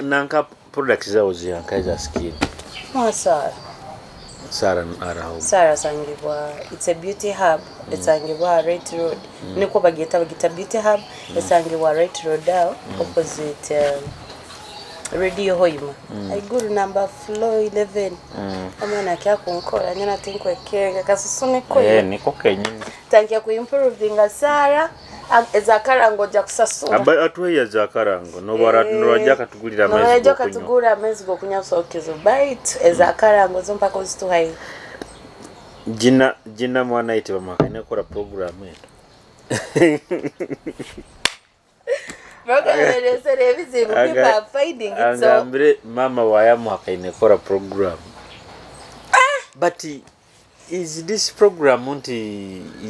nanka products zao ziyankaiza skin. Sarah Araho. Sarah Sangibwa. It's a beauty hub. It's Sangibwa Right Road. Niko bagita beauty hub. It's Sangibwa Right Road down opposite Radio Hoima. I go to number floor 11. Amana kya kunkola nyana tinkwe kega kasusune ko. Niko kenyini. Tankia ku improve nga Sarah ezakarango ja kusasura. Aba atwe ya zakarango no barajja katugulira amezi. No barajja katugulira amezi go kunya sokezo bite ezakarango zo mpaka uzituhaye. Jina mwana ite bamakane kora program yetu. People are finding it so. Mama wayamu hakaine kora program. But is this program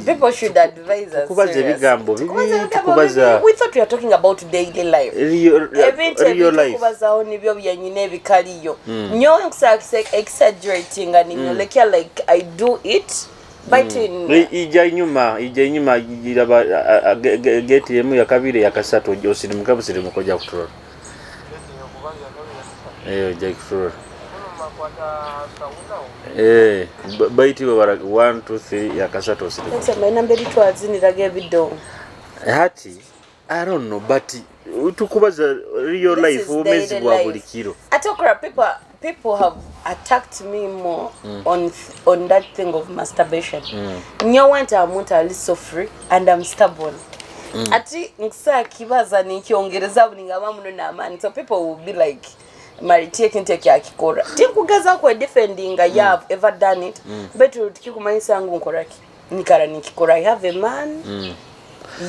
people should advise us. We thought we are talking about daily life. Real life. Exaggerating and like I do it. Ija nyuma geti yemu ya kabiri ya kasato osirimuka busirimuko ja kutura. Ja kutura. Baiti wabara 1 2 3 ya kasato osirimuko. Sasa maina mbeli twazinirage bido. Hati I don't know but tukubaza real life umezi bwa bulikiro. Atokra people have attacked me more on that thing of masturbation. Nyo went amuntu ali so free and I'm stubborn. Ati nkisa kibaza nikiongereza buninga bamuno na amani. So people will be like Maritieke nteke akikora. Tinkugaza kwa defending I have ever done it. But tukikumanyisa ngo nkoraki. Nikara nikikora I have a man.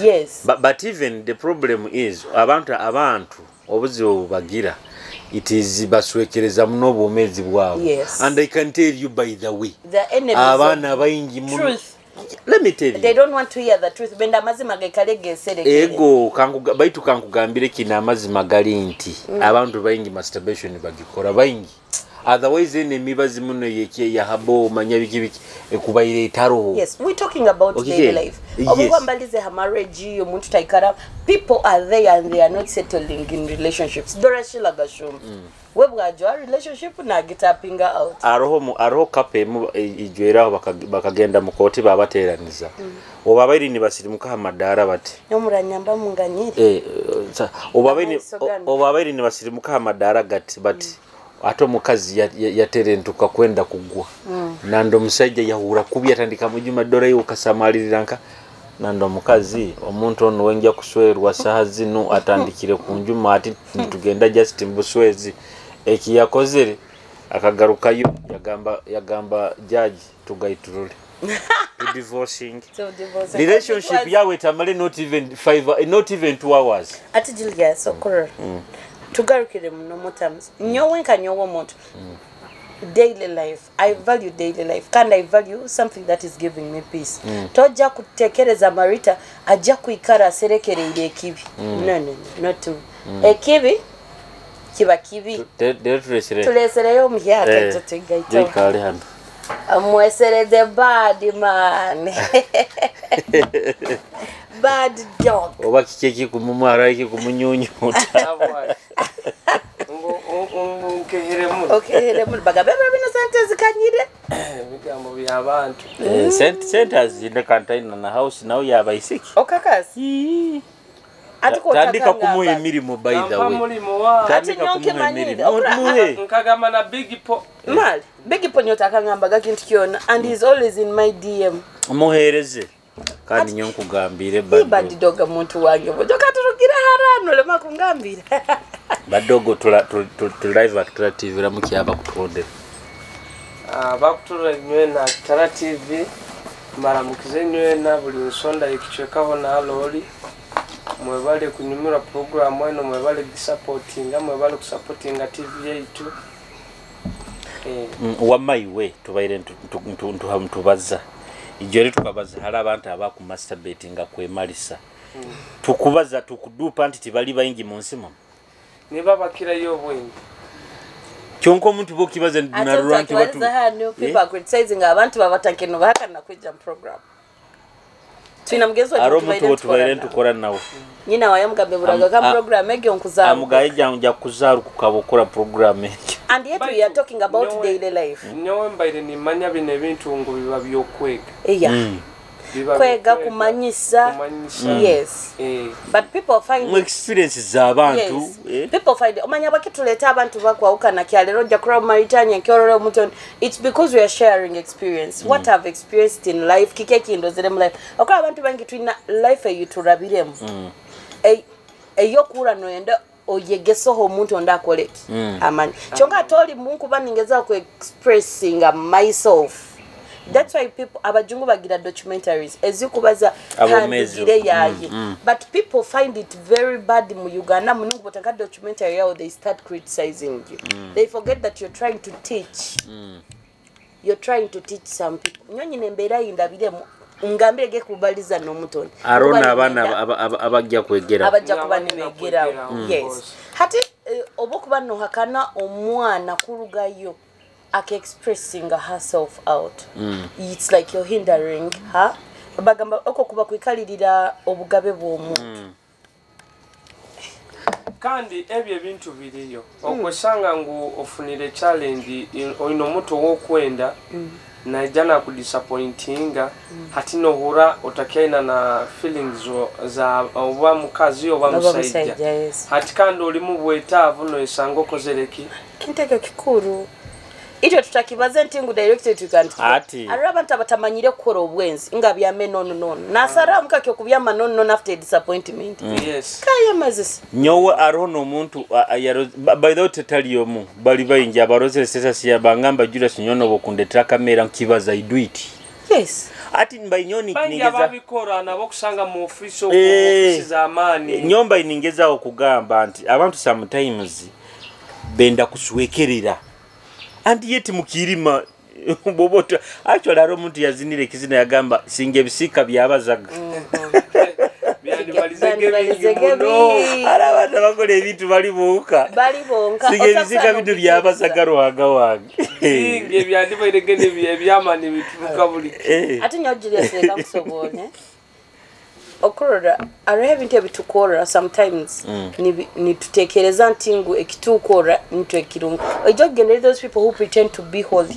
Yes. But even the problem is abantu obuzibu bagira. It is baswekereza muno bomezi bwabo. Yes. And I can tell you by the way. The enemies abana bayingi muno. Truth. Let me tell you. They don't want to hear the truth. Benda mazima gekalege sereke. Ego baitu kankugambire kina amazima gali nti abantu bayingi masturbation bagikora bayingi. Otherwise enemy bazimuno yeke ya habo manyabiki ekubayire itaro. Yes, we're talking about daily life. Obugambalize ha marriage yo muntu taikara. People are there and they are not settling in relationships. Dorashila gashum. Webwa jo relationship na gitapinga out. Aroho kape mu ijwera bakagenda mukoti babateraniza. Obabairi ni basirimuka hamadara bati. Nomuranyamba munganyire. Obabairi ni basirimuka hamadara gati bati. Ato mukazi yaterentuka kwenda kugwa. Nando musajja yahura kubi atandika mujuma dora yo kasamaliriranka. Nando mukazi omuntu ono wenja kuswerwa saha zino atandikire kunjuma ati tugenda just mbuswezi ekiyakozere akagarukayo yagamba judge tugaiturule. Divorcing. So divorce. Relationship yawe tamale not even 2 hours. Ati Julia sokoro. Tugarukire muno mutams. Nyowenka nyowo muntu. Daily life. I value daily life. Can I value something that is giving me peace? Toja kutekereza marita aja kuikara serekere ile ekibi. No, not to. Ekibi kiba kibi. Tulesere yo myaka tutegaito. Jikali hano. Amwesere the bad man. Bad dog. Oba kikeki kumumara iki kumunyunyuta. Okay, bagabeba bino sente zikanyire. Bigambo byabantu. Centers in the container na house now yaba isiki. Okakasi. Atiko tandika kumuye mirimo by the way. Tandika kumuye mirimo. Nkagama na Big Po. Mal, Big Po nyota kangamba gakintu kiona and he's always in my DM. Muhereze. Kandi nyonkugambire bad dog muntu wange. Bojoka turugira harano le makungambira. Badogo live Actra TV ramuki aba kutonde. Bakutura nywena Actra TV maramukize nywena buli nsonda ikichekaho na lori. Mwebale kunyumira program wenu mwebale supportinga mwebale kusupportinga TV yetu. Wamaiwe tubaire ntubaza. Ijori tukabaza hala abantu abaku masturbatinga kwemalisa. Tukubaza tukudupa anti tibali bayingi munsimo. Niba bakira yo bwengi. Kyonko muntu bokibaza na ranki watu. People are criticizing abantu babatakeno bahakana kwijja program. twina mugenzi wa aro mutu tubaire tukora nawo nyina wayamugambe buraga ka program egyo nkuzaru amugaye janja kuzaru kukabukura program egyo and yet we are talking about daily life nyowe mbaire nimanya bine bintu ngo biba byokwega kwega kumanyisa yes but people find experiences z'abantu people find omanya bakituleta abantu bakwauka na kyalero ja crowd Mauritania kyororo muton it's because we are sharing experience what I've experienced in life kike kindo zere mu life okwa abantu bangi twina life yuturabiremu eyokura noyenda oyegesoho omuntu ondakoleki amani chonga toli mungu baningeza ku expressing myself. That's why people abajungu bagira documentaries ezikubaza handugire yayi but people find it very bad mu Uganda munungu botanga documentary yao they start criticizing you they forget that you're trying to teach you're trying to teach some people nyonyi nembera indabire ungambire ge kubaliza no mutoni arona abana abajja kwegera abajja kubani begera yes hati obokuba no hakana omwana kurugayo expressing herself out it's like you're hindering her bagamba oko kuba kwikalirira obugabe bw'omuntu kandi ebyo bintu biriyo okwesanga ngu ofunire challenge oyino muto wokwenda na jana ku disappointinga hati no hura otakena na feelings za oba mukazi oba musajja hati kandi oli mu bwetaavu no esango kozereki kintege kikuru ito tutakibaze ntingu directed to country abantu abatamanyire kukora obwenzi nga byame nono nasara mukake kubyama nono after disappointment yes kaya mazisi nyowe arono omuntu by the way tetaliyo mu bali bayinja abaroze status ya bangamba Julius nyono bokundetera kamera nkibaza iduiti yes ati mbaynyoni ningeza babikora nabo kusanga mu office za amani nyomba iningeza okugamba anti abantu sometimes benda kuswekerera and yet mukirima bobota actually aro muntu yazinire kizina yagamba singe bisika byabazaga arabana bakole ebintu bali bonka singe bisika bintu byabazaga ruhaga wange singe byandimo iregene byamani bituka buli ati nyojiriya seka kusobone okora arabintu bitukora sometimes ni tutekereza ntingu ekitukora into ekirungu I just generate those people who pretend to be holy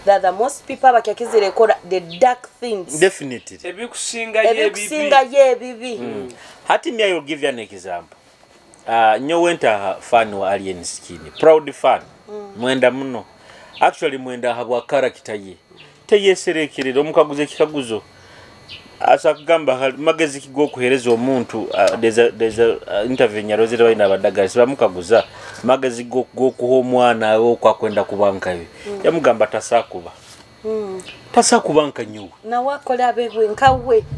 that the most people abakakizire kora the dark things definitely ebikusinga ye bibi hati me I will give you an example nyo wenta fan wa Alien Skin proud fan mwenda muno actually mwenda habwa character ye teyeserekirira omukaguze kikaguzo asa kugamba magezi kigo kuhereza omuntu there's a interview nyarozera bayina abadagari bamukaguza magezi go kuho mwana awo kwakwenda kubanka yamugamba tasakuba tasakubanka nyu na wakola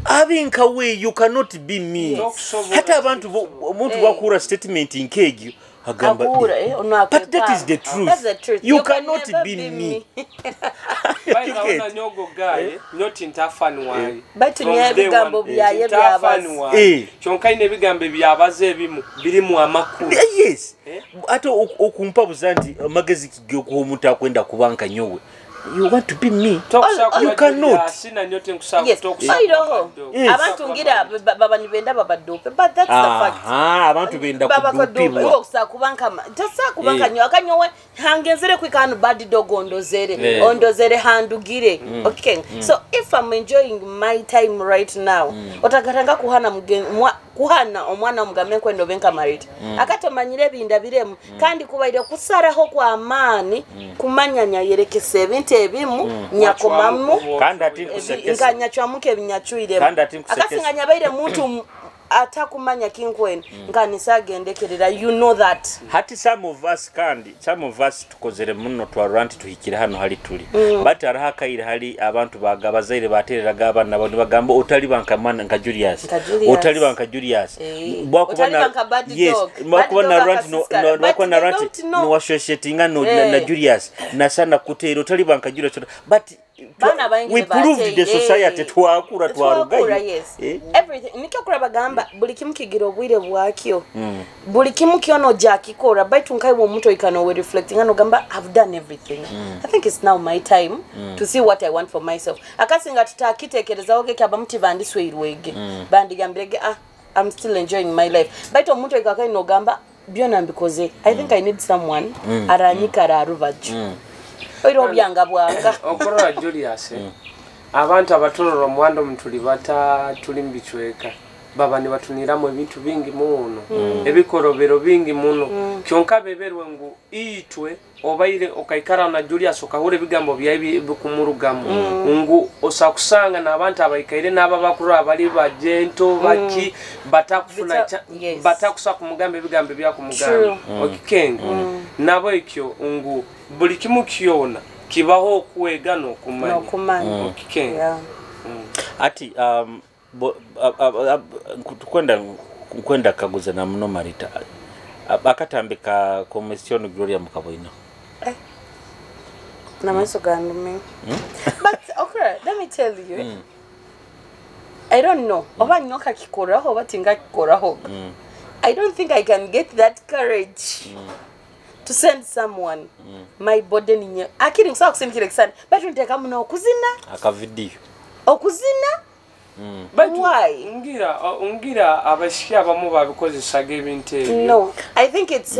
abinkawe you cannot be me hata abantu omuntu bakura statement inkegyo agamba but that is the truth you cannot be me bayina nyogo guy not intafani wali but nyebigambo byaye byabazi chonka ine bigambe byabaze ebimu biri mu amakuru yes ato okumpa buzanti magezi kigyo ko omuntu akwenda kubanka nyowe you want to be me you cannot sina nyote nkusabu abantu ngira baba nibenda baba dope but that's the fact abantu benda kudupibwa okusakubanka tasakubanka nyo akanyowe hangenzere kwikanu bad dog ondozere handugire okay so if I'm enjoying my time right now otagatanga kuhana omwana omugame kwendo benka married akatomanyire binda biremu kandi kubaire kusaraho kwa amani kumanyanya yerekese bintu ebimu nyakomamu kandi ati kusekesa nganya chwamuke binyachuire akasinganya baire muntu atakumanya kinkweni ngani sagendekerera you know that hati some of us tukozere muno twaranti tuhikira hano hali tuli but arahakaire hali abantu bagabazaire batereraga abana bano bagamba utali bankamana nka Julius utali banka Julius bakubona yes bakubona ranti no washoshetinga no na Julius na sana kutera utali banka Julius but we proved the society twakura twarugayo yes everything nikyo kuraba gamba buli kimu kigira obwire bwakyo buli kimu kyono jakikora baitu nkaiwo omuntu ikano we reflecting ano gamba I've done everything I think it's now my time to see what I want for myself akasinga tutakitekereza oge kaba muti bandiswe irwege bandi gambirege I'm still enjoying my life baitu omuntu ikakai no gamba byona mbikoze I think I need someone aranyika raruvaju oiro byanga bwanga okora Julius abantu abatoloro mwando mtuli bata tulimbichweka baba ni batuniramo ebintu bingi muno ebikorobero bingi muno kyonka beberwe ngu itwe obaire okaikara na Julius okahure bigambo byayi bikumurugamo ngu osakusanga nabantu abaikaire naba bakuru abali bajento baki batakufuna batakusa kumugambe bigambo byakumugambe okikenga nabo ekyo ngu buli kimu kyona kibaho kuwega no kumanya okikenga ati kwenda kaguza na mno Marita akatambika commission Gloria Mukaboino na maso gandu me but okay let me tell you I don't know oba nyoka kikora ho batinga kikora ho I don't think I can get that courage to send someone my body ninyo akiri nsa kusindikira kisana but nteka muno okuzina aka video okuzina but why ungira abashiki abamu babikozeshaga ebintu no I think it's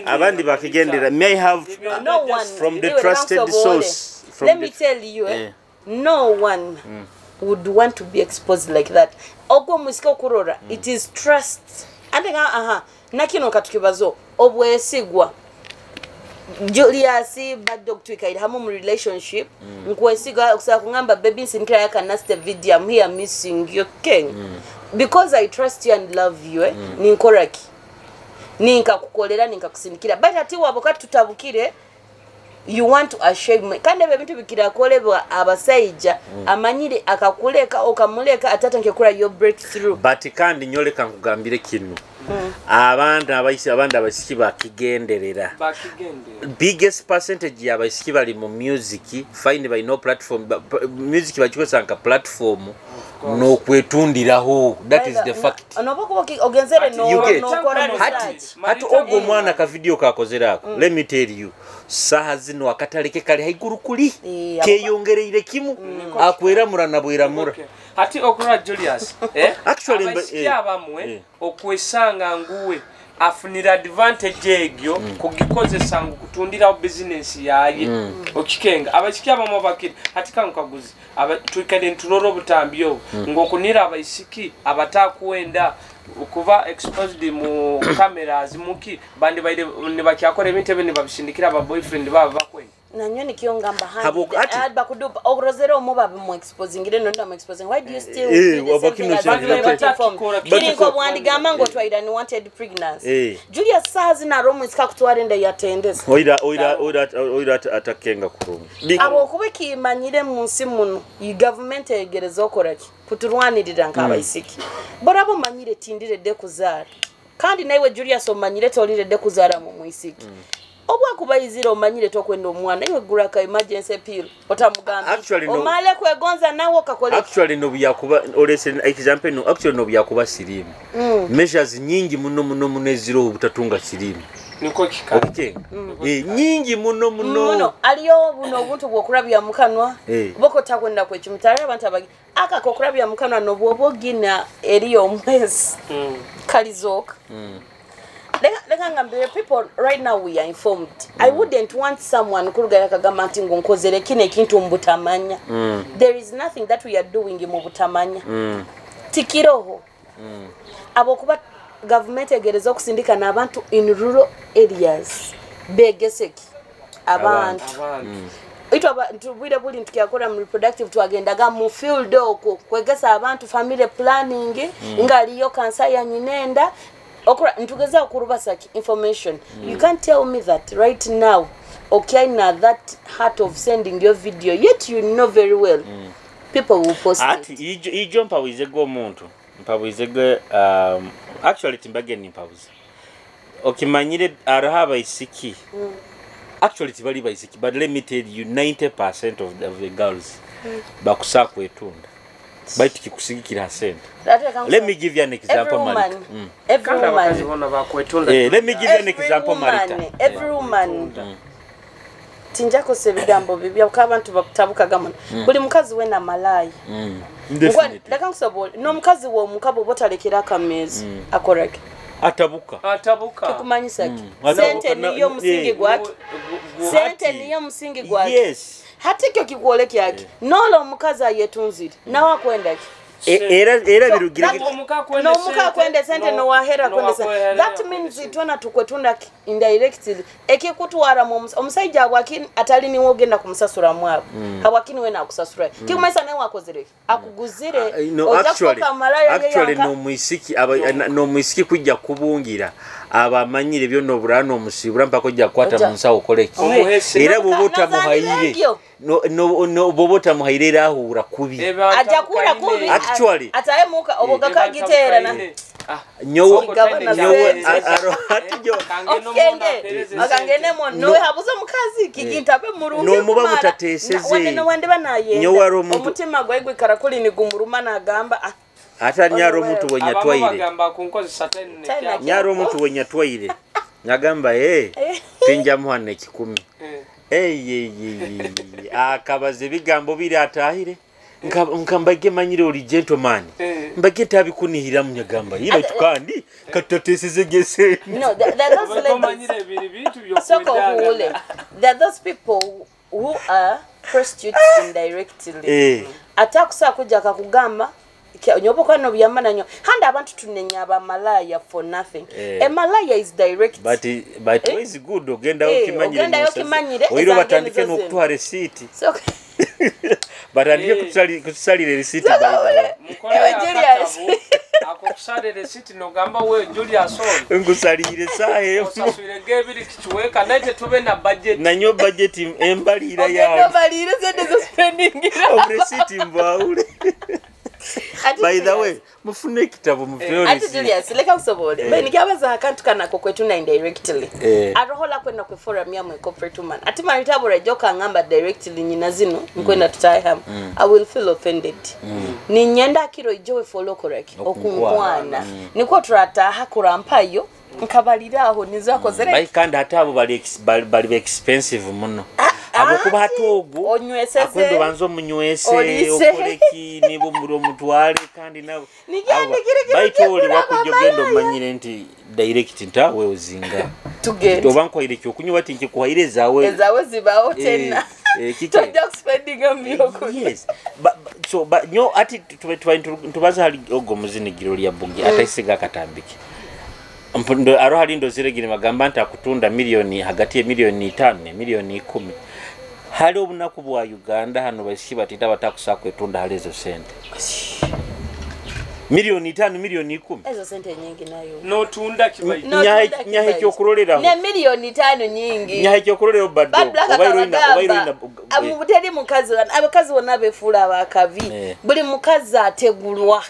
abandi bakigendera may have no one from the trusted source let me tell you no one would want to be exposed like that ogwo musiko kurora it is trust andega nakino katukibazo obwesigwa Julius bad dog twikaire hamu mu relationship nkwesiga kusaka kungamba baby sinkira yaka naste video I'm here missing you king because I trust you and love you ninkoraki ninka kukolera ninka kusindikira but ati wabokati tutabukire you want to ashame me kande bebintu bikira kolebwa abasaija amanyire akakuleka okamuleka atatanke kura your breakthrough but kandi nyoleka nkugambire kinu abantu abasiki bakigenderera biggest percentage y'abasiki bali mu music fine by no platform music bakikozanga platform no kwetundiraho that is the fact anoboko ogenzere no kora hati ogwo mwana ka video kakozerako let me tell you saha zino akataleke kali haiguru kuli keyongereire kimu akwera murana bwera mura hati okura Julius actually abamwe okwesanga nguwe afunira advantage egyo kugikozesa ngo kutundira business yaye okikenga abashiki abamwe bakiri hati kankaguzi twikade nturoro butambyo ngo kunira abayisiki abatakuwenda ukuba exposed mu cameras muki bandi baide nibakyakora ebintebe nibabishindikira aba boyfriend baba bakwe nanyo nikiyongamba handi bakudupa obrozero mubabe mu exposing ire nonda mu exposing why do you still kirinko bwandigamba ngo twaida ni wanted pregnancy Julius sazi na romu isika kutwarende yatendeza oira atakenga kurungu abo kubeki imanyire munsi muno i government egereza okoraki kuturwanirira nkabayisiki borabo manyire tindire de kuzara kandi naiwe Julius omanyire tolire de kuzara mu muisiki obwa kubayizira omanyire tokwenda omwana iwe guraka emergency pill otamugamba omale kwegonza nawo kakole actually no byakuba olesen example no actually no byakuba sirimu measures nyingi muno eziro butatunga sirimu niko kikaba nyingi muno aliyo buno obuntu bwokurabya mukanwa boko takwenda kwe kimutara abantu abagi aka kokurabya mukanwa no bwobogina eriyo omwezi kalizoka people right now we are informed. I wouldn't want someone kurugara kagamba nti ngonkozere kine kintu mbutamanya. There is nothing that we are doing mu butamanya. Tikiroho. Abo kuba government egereza okusindika nabantu in rural areas. Begeseki abantu. Itwa ntubwire buli ntukyakora mu reproductive twagendaga mu field okwo kwegesa abantu family planning ngaliyo kansa ya nyinenda okura ntugeza okurubasaki information you can't tell me that right now okay na that heart of sending your video yet you know very well people will post it ijo mpawizego omuntu mpawizego actually timbage ni mpawuze okimanyire arahaba isiki actually tibali baisiki, but let me tell you 90% of the girls bakusa kwetunda baitu kikusigikira sente. Let me give you an example, Marita. Every woman. Let me give you an example, Marita. Every woman. Tinjako sebigambo bibya ukabantu bakutabuka gamana. Buli mukazi we na malaya. Ndeka nkusobola. No mukazi wo mukabo botalekera kamezi. Akoreke. Atabuka. Kikumanyisa ki. Sente niyo musingi gwaki. Sente niyo musingi gwaki. Yes. Hati kyo kikuoleke yake. Nolo omukazi ayetunzire. Nawa kwenda ki. Era birugira no muka kwende sente no wahera kwende sente. That means itona tukwetunda indirectly ekikutwara mu omusajja abwakini atali ni wogenda kumusasura mwabo abwakini we nakusasura kikumesa nawe wakozere akuguzire no actually no muisiki kujja kubungira abamanyire byo no burano musibura mpako jja kwata munsawo koleki era bobota muhayire no bobota muhayire ahura kubi ajakura kubi actually atayemuka obogaka gitera na nyowe atijo akangene mo no habuza mukazi kigintabe murungi no muba mutateseze wende banaye nyowe aro muntu umutima gwegwe karakuli ni gumuruma nagamba ata nyaro muntu wenyatwaire nyaro muntu wenyatwaire nyagamba pinja muhane 10 akabaze bigambo biri atahire nkambage manyire oli gentleman mbage tabikunihira munyagamba yino tukandi katateseze gese no that's manyire biri bitu byo kwenda there are those people who are prostitutes indirectly atakusa kuja kakugamba nyobo kwano byamana nyo handa abantu tunenya abamalaya for nothing a malaya is direct but is good ogenda okimanyire oiro batandike no kutwa receipt so but andike kusalire receipt Julius akokusale receipt no gamba we Julius on ngusalire sahe osaswire gebiri kichweka nete tube na budget nanyo budget embalira ya embalira zende zo spending of receipt mbaule. By the way, mufune kitabo mufeyo ati Julius leka kusobole bani kyabaza akantu kana kokwetuna indirectly arohola kwenda ku forum ya mu corporate woman ati Marita joka ngamba directly nyina zino nkwenda tutayam I will feel offended ni nyenda kiro ijowe follow correct okunkwana niko turata hakurampayo nkabalira aho nizako zere bai kandi atabo bali expensive muno abo kuba hatogu onyweseze akwendo banzo munywese okoleki nibo muri omutwale kandi nabo baitoli wakujogendo manyire nti direct ntawe ozinga tugende obankwire cyo kunywa bati nke kuhaire zawe zibaho tena to spending amyoko yes so nyo ati tubaza hali ogo muzinigiro lya bugi ataisiga katambiki mpundo aro hali ndo ziregire magamba nta kutunda milioni hagati ya milioni 5 milioni 10 hali obunaku bwa Uganda hano bashi batita batakusa kwetunda hali ezo sente milioni 5 milioni 10 ezo sente nyingi nayo no tunda kibai nyahe cyo kurolera ne milioni 5 nyingi nyahe cyo kurolera bado obairo amubuteri mukazi abakazi wona befula abakavi buli mukazi ategulwa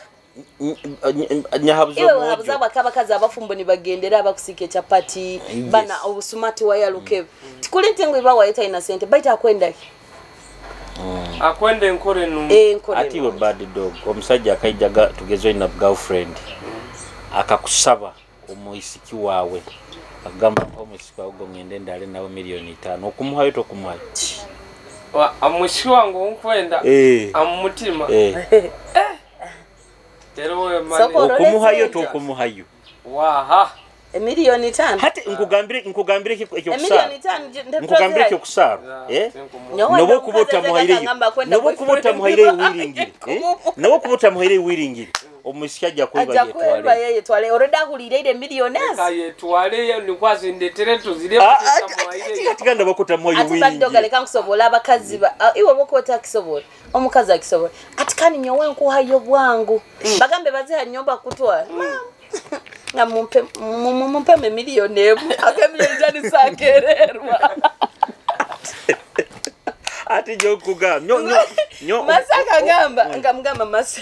nyahabuzo bakabakaza abafumbo ni bagendera abakusike chapati bana obusumati wayaluke tikuli ntengo ibawa yeta ina sente baita akwenda akwende nkore nu ati we bad dog omusajja akayijaga tugezo ina girlfriend akakusaba omuisiki wawe agamba omuisiki wawe ngende ndale nawe milioni 5 okumuhayo to kumuhayo amushi wangu nkwenda amumutima okumuhayo to kumuhayo waha milioni 5 hati nkugambire ekyo kusara nkugambire ekyo kusara nobo kubota muhaire wiringire nobo kubota muhaire wiringire omusikajja kweba yetwale oreda hulire millionaires yetwale nikwazi ndetere tuzire muhaire tiganda bakota muhaire wiringire ati badogale kankusobola abakazi iwe bokota kisobola omukazi akisobola ati kani nyowe nkuhayo bwangu bagambe baziha nyomba kutwala na mumpe milioni emu akamiliyoni sakererwa ati jokuga nyo masaka gamba ngamgamba masi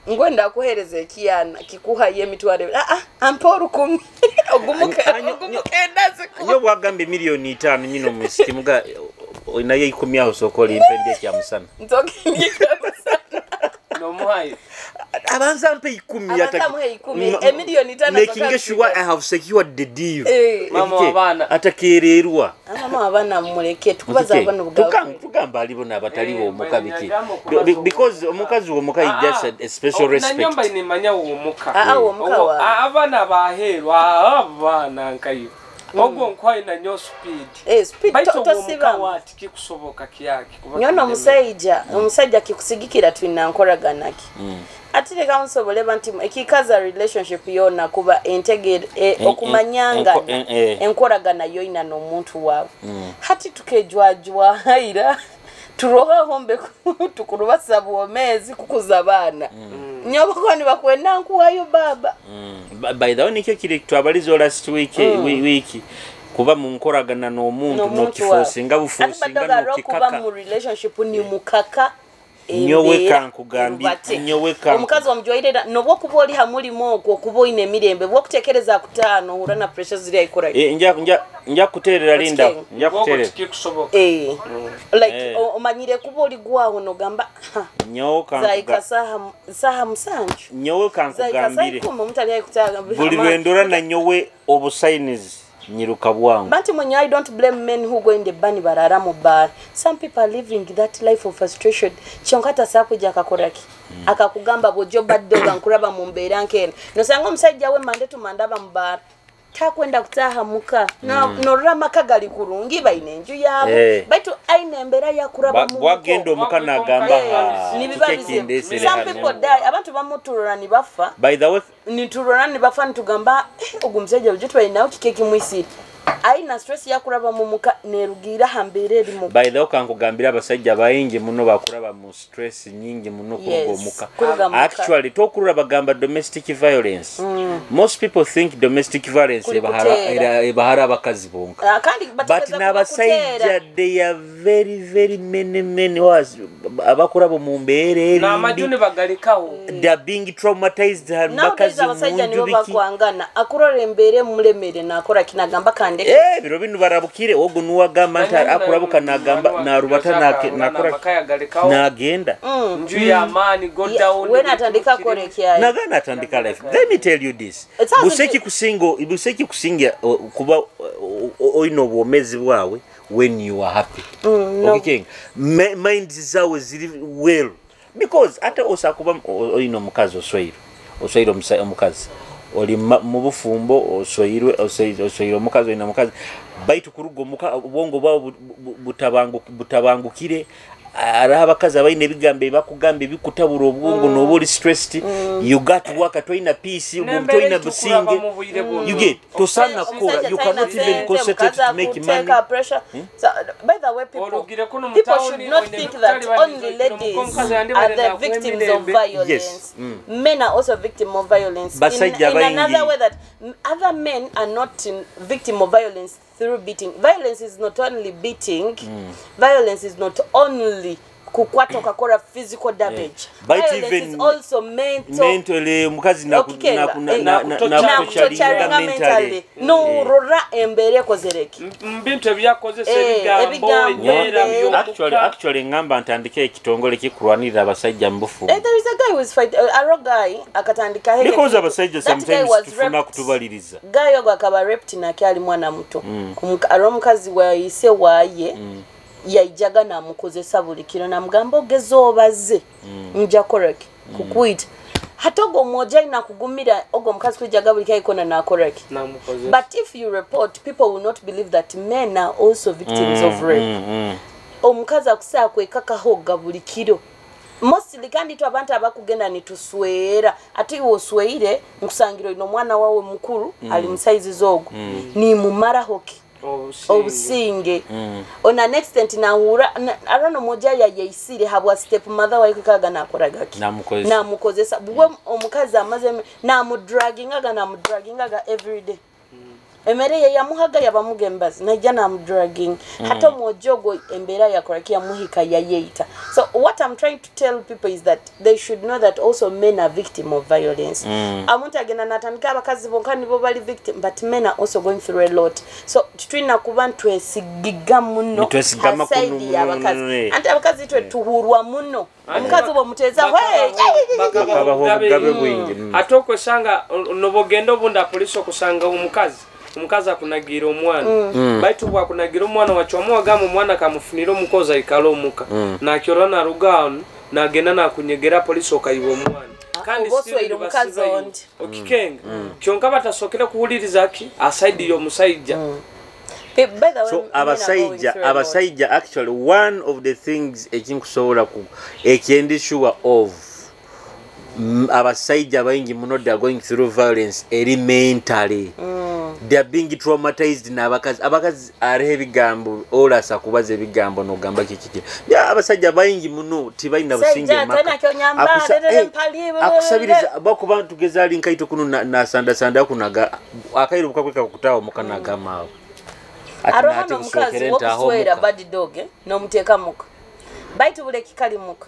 ngwenda kuhereza ekiyana kikuha yemitware amporo kumi ogumuke ndaze nyo bwagambe milioni 5 nyino msikimuga naye 10 aho sokoli impende kya musana ntokindika no muhaye abanza mpe 10 yata milioni 5 making sure I have secured the deal mama wabana atakererwa mama wabana muleke tukubaza abana bugavu tugamba alibo nabatalibo omukabiki because omukazi omukazi just a special respect na nyamba inimanya omuka abana baherwa abana nkayo ogwo nkwai na nyo speed speed tosiba wati kikusoboka kiyaki nyono omusajja kikusigikira twina nkoraganaki atire kamusobole banti ekikaza relationship yona kuba integrate okumanyanga enkoragana yoina n'omuntu wawe hati tukejwajwa haira turoha hombe tukurubatsa buomezi kukuza abana nyobokwani bakwenda nkuwayo baba by the way nikyo kiri twabalizo last week kuba mu nkoragana n'omuntu no kifosinga bufosinga no kikaka kuba mu relationship ni mukaka nyowe kankugambye nyowe kanku omukazi omujwaire nobwo kuba oli hamuli moko kuba ine mirembe bwo kutekereza kutano hura na pressure ziri ayikora nja kuterera linda nja kuterera like omanyire kuba oli gwaho no gamba nyowe kanku zaika saha musanju nyowe kankugambire omuntu ali ayikutaga buli lwendora na nyowe obusayinizi nyiruka bwangu bantu mwenye I don't blame men who go in the bani barara mu bar. Some people are living that life of frustration. Chonkata sakuja akakoraki akakugamba bojo baddo bankuraba mu mbeera nkene no sanga omusajja we mande tu mandaba mu bar takwenda kutaha muka no rama kagali kurungi baine nju yabo baitu aine embera ya kuraba mu bwagendo muka nagamba ni bibabize some people die abantu bamuturura ni bafa by the way ni turura ni bafa ntugamba ogumseje ujitwa inawo kikeki mwisi aina stress ya kuraba mu muka nerugira hambere limu by the way kankugambira abasajja bayingi muno bakuraba mu stress nyingi muno kugomuka actually tokurura bagamba domestic violence most people think domestic violence ebahara abakazi bonka but n'abasajja they are very many was abakuraba mu mbere na amajuni bagalikaho they are being traumatized bakazi abasajja nibo bakwangana akurora embere mulemere nakora kinagamba biro binu barabukire ogo nuwagamba ntari akurabuka nagamba narubata nakora nagenda nju ya amani go down when atandika korekya nagana atandika life let me tell you this buseki kusinga kuba oino bwomezi bwawe when you are happy okay mind zawe ziri well because ate osakuba oino mukazi oswairo omukazi oli mu bufumbo osoyirwe omukazi ina mukazi baitu kurugo muka obwongo bwabo butabangukire araba kaza baine bigambe bakugambe bikutabura obwongo no boli stressed you got to work at in a peace umuntu ina businge you get to sana kora you cannot even concentrate to make money so by the way people should not think that only ladies are the victims of violence. Yes. Men are also victims of violence in another way that other men are not victim of violence through beating. Violence is not only beating, violence is not only kukwata kakora physical damage. Violence is also mentally mukazi na mentally. No rora embere kozereki. Mbintu ebyakoze sebigambo actually ngamba ntandike ekitongole kikurwanira abasajja mbufu. There is a guy who is fighting a guy akatandika hele. Because abasajja sometimes tufuna kutubaliriza. Guy yogo akaba raped na kyali mwana muto. Aromukazi wa ise waye. Yaijaga na mukozesa bulikiro na mgambo gezobaze nja correct kukwita hatogo moja ina kugumira ogo mkazi kujaga bulikaya ikona na correct but if you report people will not believe that men are also victims of rape omukazi akusa kwekaka hoga bulikiro mostly kandi tu abantu abakugenda nituswera ati wosweire nkusangiro ino mwana wawe mukuru ali msaizi zogo ni mumara hoki obusinge ona next extent na hura arono moja ya yaisire habwa step mother wa ikaga na koragaki na mukozesa bwo omukazi amaze na mu dragging aga every day emere ye yamuhaga yabamugembazi najja namudragging hata mojogo embera yakoraki yamuhika yayeita. So what I'm trying to tell people is that they should know that also men are victim of violence. Amuntu agenda natandika abakazi bonka nibo bali victim, but men are also going through a lot. So twina kubantu esigiga muno twesigama kuno abakazi anti abakazi twe tuhurwa muno omukazi bo muteza atoko sanga nobogendo obunda police okusanga omukazi akunagira omwana baitu bwakunagira omwana wachomwa gamu omwana kamufunira omukoza ikalo omuka nakyora na rugano nagenda nakunyegera police okayiwa omwana kandi siro omukazi ondi okikenga kyonka batasokera kuhuliriza aki aside yo musajja. So abasaija actually one of the things ekinkusobola ku ekyendisure of abasaija bayingi muno they are going through violence mentally. They are being traumatized abakazi are ebigambo olasa kubaza ebigambo no gamba kiki ya abasaija bayingi muno tibalina businge maka akusabiriza bakuba tugeza linkaito kuno na sanda kunaga akairo bukakweka kutawo mukanaga mawo arohano mukazi wokuswera bad dog no muteka muka baitu bule kikali muka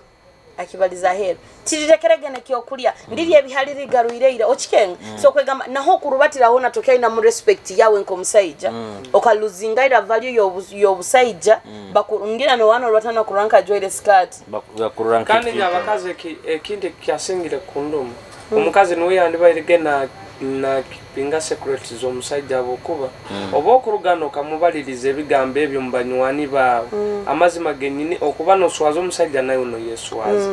akibaliza hero tirirekeregene kyokulya ndiri ebihaliri garuireira ochikenga so kwegamba naho kurubatira ho natokya ina mu respect yawe nko musaija okaluzingaira value yobusaija bakurungira no wano lwatana kuranka joile skirt bakuranka kandi abakazi ekinde kyasingire kundomo omukazi no yandibairege na kipinga secret zo musaija bokuba obokurugano kamubalirize bigambe ebyo mbanywani ba amazima genini okuba no swazo musaija nayo no yeswaza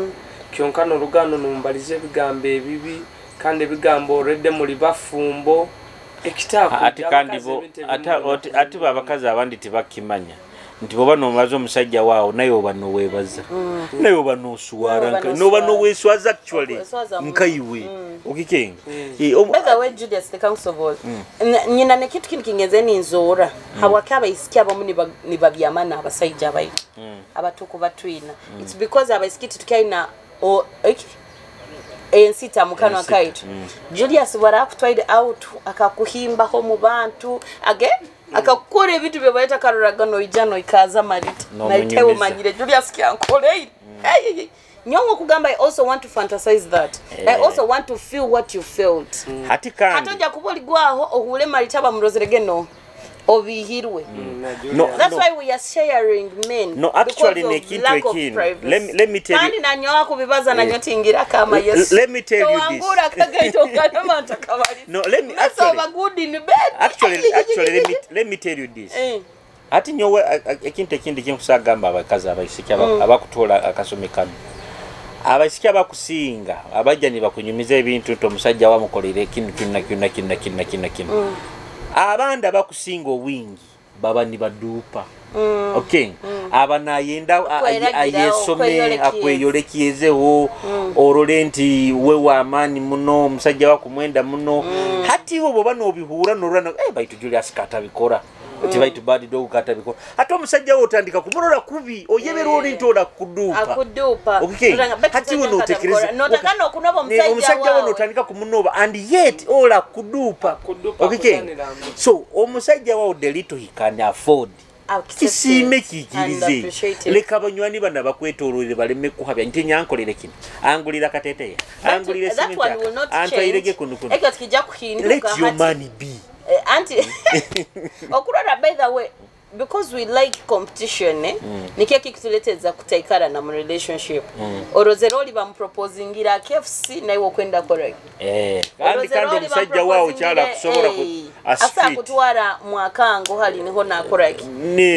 kyonkano rugano no mbalize bigambe bibi kandi bigambo redde muri bafumbo ekitako ati kandi bo ati babakazi abandi tibakimanya nti boba no mazo musajja wao nayo bano webaza nayo bano suwara no bano weswaza actually nkaiwe okikenga beza we Julius the council board nyina ne kitu kingezeni nzora hawakaba isikia bomuni ni babyamana abasajja bayi abatuko batwina it's because abasikiti tukaina ensita mukano akaitu Julius barakutwaide out akakuhimba ho mu bantu again akakore vitu bye bayita karuragano ijano ikaza marita na itewo manyire Julius kyankole nyongo kugamba I also want to fantasize that I also want to feel what you felt hati kandi hatonja kuboli gwaho ohule marita bamurozerege obihirwe that's why we are sharing men no actually nekintu ekin let me tell you kandi nanyoa kubibaza nanyotingira kama yes let me tell you this angura kagaito kana manta kabali no let me actually let me tell you this ati nyowe ekintu ekindi kinkusagamba abakazi abaisiki abakutola akasomekano abaisiki abakusinga abajjani bakunyumiza ebintu to musajja wamukolere kinu abanda bakusinga owingi baba ni badupa okay abana yenda ayesome akweyolekiezeho orolenti we wa amani muno musajja wakumwenda muno hati bo bano obihura norana baitu Julius kata bikora ati baitu bad dog kata bikora hata musajja otandika kumurora kubi oyebero olintola kudupa okay hati wono tekereza notakano kunobo musajja wono otandika kumunoba and yet ola kudupa okay so omusajja wa the little he can afford kisime kikirize leka banywani bana bakwetolorere baleme kuhabya nti nyankolere kino angulira katete angulire simenta antayirege kunukuno eka tikija kuhinduka let your money be anti okurara by the way because we like competition nikiye kikutuleteza kutaikara na relationship orozero oli bamproposingira KFC nayo kwenda correct kandi musajja wao cyala kusobora ku asa kutwara mwakango hali niho na correct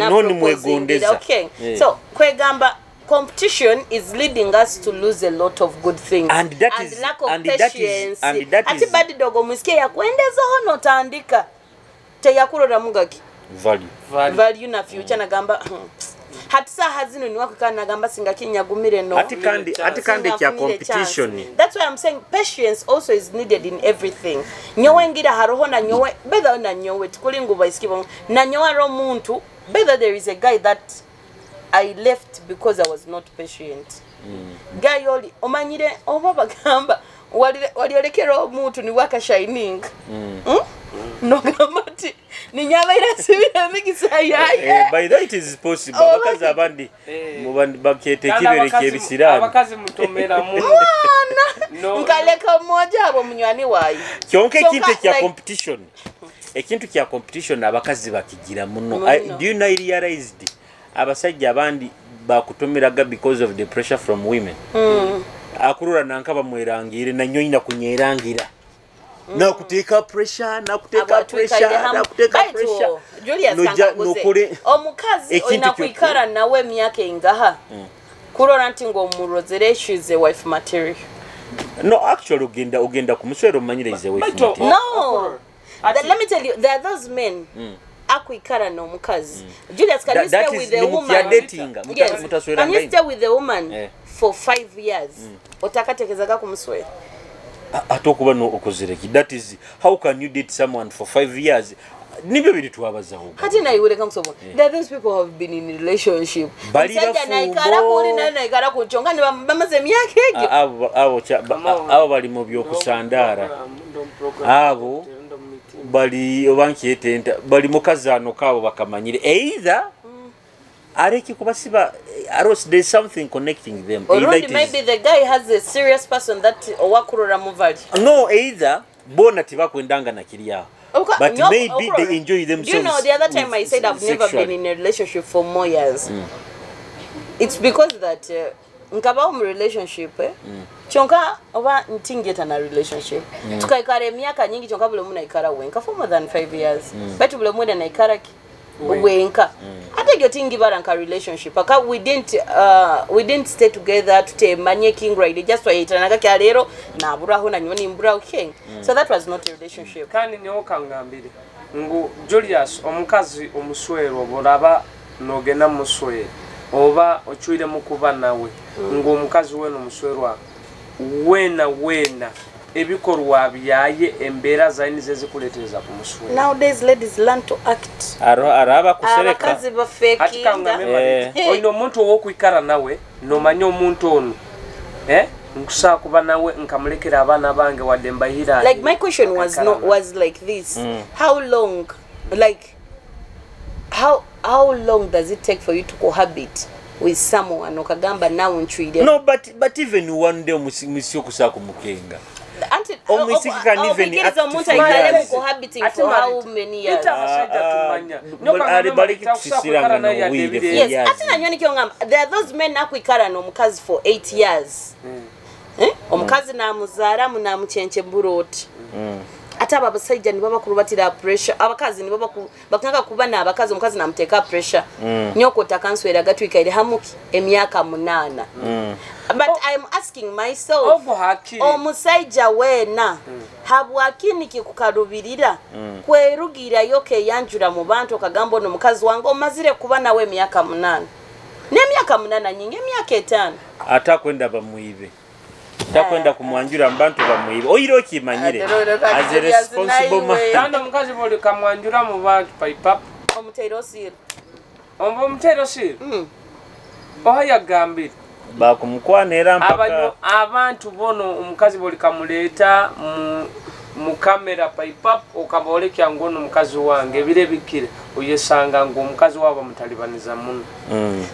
noni mwegondeza okay so kwegamba competition is leading us to lose a lot of good things and lack of patience ati badi dogo musikie ya kuendeza hono taandika te yakurora mugaki value na future nagamba hatisa hazino ni wakukana nagamba singakinyagumire no ati kandi kya competition that's why I'm saying patience also is needed in everything nyowe ngira haroho na nyowe better na nyowe tikulingu baisikibo na nyowe ro muntu better there is a guy that I left because I was not patient guy yoli omanyire oba bagamba wali olekero muntu ni waka shining no gamati ninyama irasubira mikisa yaye by that it is possible abakazi abandi mubandi bakete kibereke bisirani abakazi mutomera mu nkaleka mmoja abo munywani wayi kyonke kintu kya competition ekintu kya competition abakazi bakigira muno do you know realized abasajja abandi bakutomeraga because of the pressure from women akurura nankaba mwerangire na nyoina kunyerangira na kuteka pressure Julius kangaguze omukazi oina kuikara nawe myaka ingaha kurora nti ngo murozere issues wife material no actually ugenda kumuswero manyire is a wife material no let me tell you there are those men akuikara na omukazi Julius can you stay with the woman yes. Can you stay with the woman for 5 years otakatekezaga kumuswera atokuba no okozereki that is how can you date someone for 5 years nibyo biri twabazaho hati na iwele kamsobo there those people have been in relationship balira na ikara kuri na ikara kuchonga ni bamaze myaka ege abo bali mu byokusandara abo bali obankiyete bali mukazano kabo bakamanyire either areki kubasiba aros there's something connecting them either maybe the guy has a serious person that owakurora muvali no either bona tibakwendanga na kiriya but no, maybe they enjoy themselves. You know the other time I said I've never been in a relationship for more years it's because that nkaba mu relationship chonka oba ntingeta na relationship tukaikare miaka nyingi chonka bule muna ikara wenka for more than 5 years but bule muna na ikara wenka ate gyo tingi baranka relationship aka we didn't stay together tutemanye king right just why itanaga kyalero na buraho na nyoni mburaho king so that was not a relationship kandi niho kangambire ngo Julius omukazi omuswero boraba nogena muswero oba ochuire mukuba nawe ngo omukazi weno muswerwa wena ebikorwa byaye embera zaini zezikuletereza ku muswero nowadays ladies learn to act araba kusereka abakazi ba fake oino muntu wo kuikara nawe no manyo muntu ono nkusa kuba nawe nkamulekera abana bange wademba hira like my question was like this how long like how long does it take for you to cohabit with someone okagamba now nchwide no but even one day omusio kusako mukenga omusiki can even act cohabiting for how many years yes atina nyoni kyongamba there are those men nakwikara no mukazi for 8 years omukazi na muzara muna muchenche mburoti ataba abasajja ni baba kurubatira pressure abakazi ni baba bakanga kuba na abakazi omukazi namuteka pressure nyoko takanswera gatwika ile hamuki emyaka 8 but I'm asking myself omusajja wena habwakini kikukarubirira kwerugira yoke yanjura mu bantu okagambo no mukazi wange omazire kuba nawe emyaka 8 n'emyaka 8 nyingi emyaka 5 atakwenda bamuibe takwenda kumwanjura mbantu bamuibe oyiro kimanyire as a responsible man tando mukazi boli kamwanjura mu bantu paipap omuterosir ohaya gambira bakumukwanera mpaka abantu bono omukazi boli kamuleta mu kamera paipap okabole kyangono mukazi wange bire bikire oyesanga ngo omukazi wabo mutalibaniza muno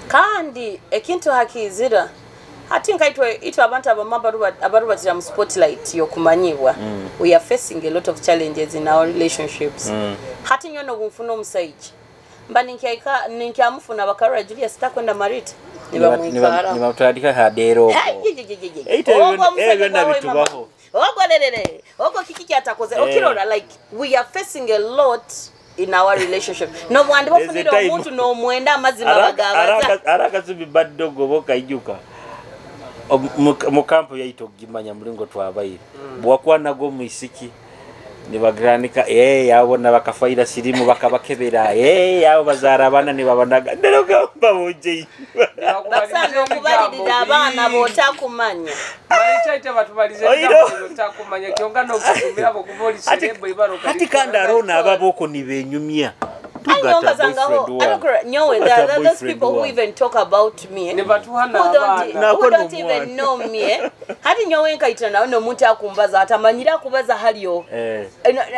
kandi ekintu hakizira ati nkaitwe ito abantu abarubatira mu spotlight yokumanyibwa we are facing a lot of challenges in our relationships hati nyono gumfuno omusaiji mba ninkyamufuna bakarora Julius takwenda marita niba mutandika hadero ebyo nabitubaho ogolelele ogo kiki kyatakoze okirora like we are facing a lot in our relationship no mwandi bafunira omuntu no mwenda amazima bagabaza arakazubi baddo goboka ijuka mu kampo yaito gimanya mulingo twabayire bwakwana go muisiki nibagranika yabona bakafaira sirimu bakabakebera yabo bazara abana nibabanaga ndero gamba boje basano kubalirira abana botakumanya balichaite batubalize botakumanya kyonga no kukumira bo kubolisi lebo ibaro hati kanda rona ababoko nibenyumya those people who even talk about me, who don't even know me. Hadi nyowe nkaita na omuntu akumbaza atamanyira kubaza haliyo.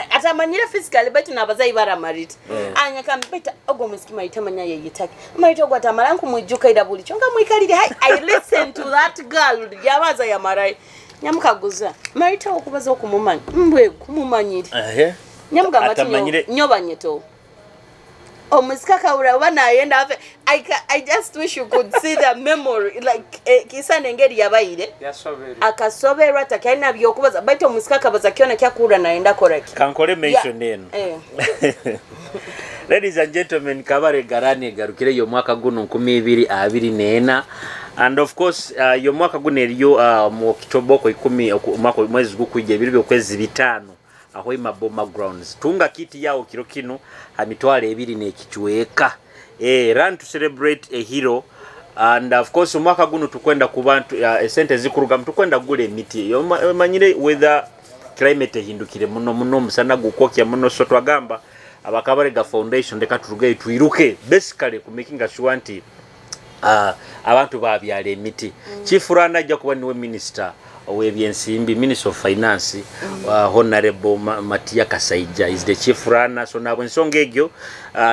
Atamanyira physically but nabaza ibara marit. Anya kambeta ogo musikima itamanya yeyitaki. Marito gwa tamara nkumujjuka ida buli chonga mwikalire. I listen to that girl yabaza ya marai. Nyamukaguza marita okubaza okumumanya mbwe kumumanyiri nyamuga mati nyoba nyeto omusika kaura wana ayenda afe I just wish you could see the memory like kisane ngeri yabayire akasoberwa takaina byokubaza but omusika kabaza kiona kyakura naenda correct kankole mention neno Ladies and gentlemen, Kabare Garani garukire yo mwaka guno 2024 and of course yo mwaka guno eriyo mu kitoboko 10 mwezi gukujja biri by'okwezi bitano aho imaboma grounds tunga kiti yao kiro kino hamitwale ebiri nekichweka run to celebrate a hero and of course mwaka guno tukwenda kubantu sente zikuruga tukwenda gule emiti yo manyire weather climate hindukire muno musana gukokya muno so twagamba Abakabarega Foundation ndeka turuge tuiruke basically ku making sure nti abantu babyale emiti Chifurana ajja kuba niwe minister owebyensimbi Minister of Finance Honorable Matia Kasaija is the Chifurana so nabo nsonga egyo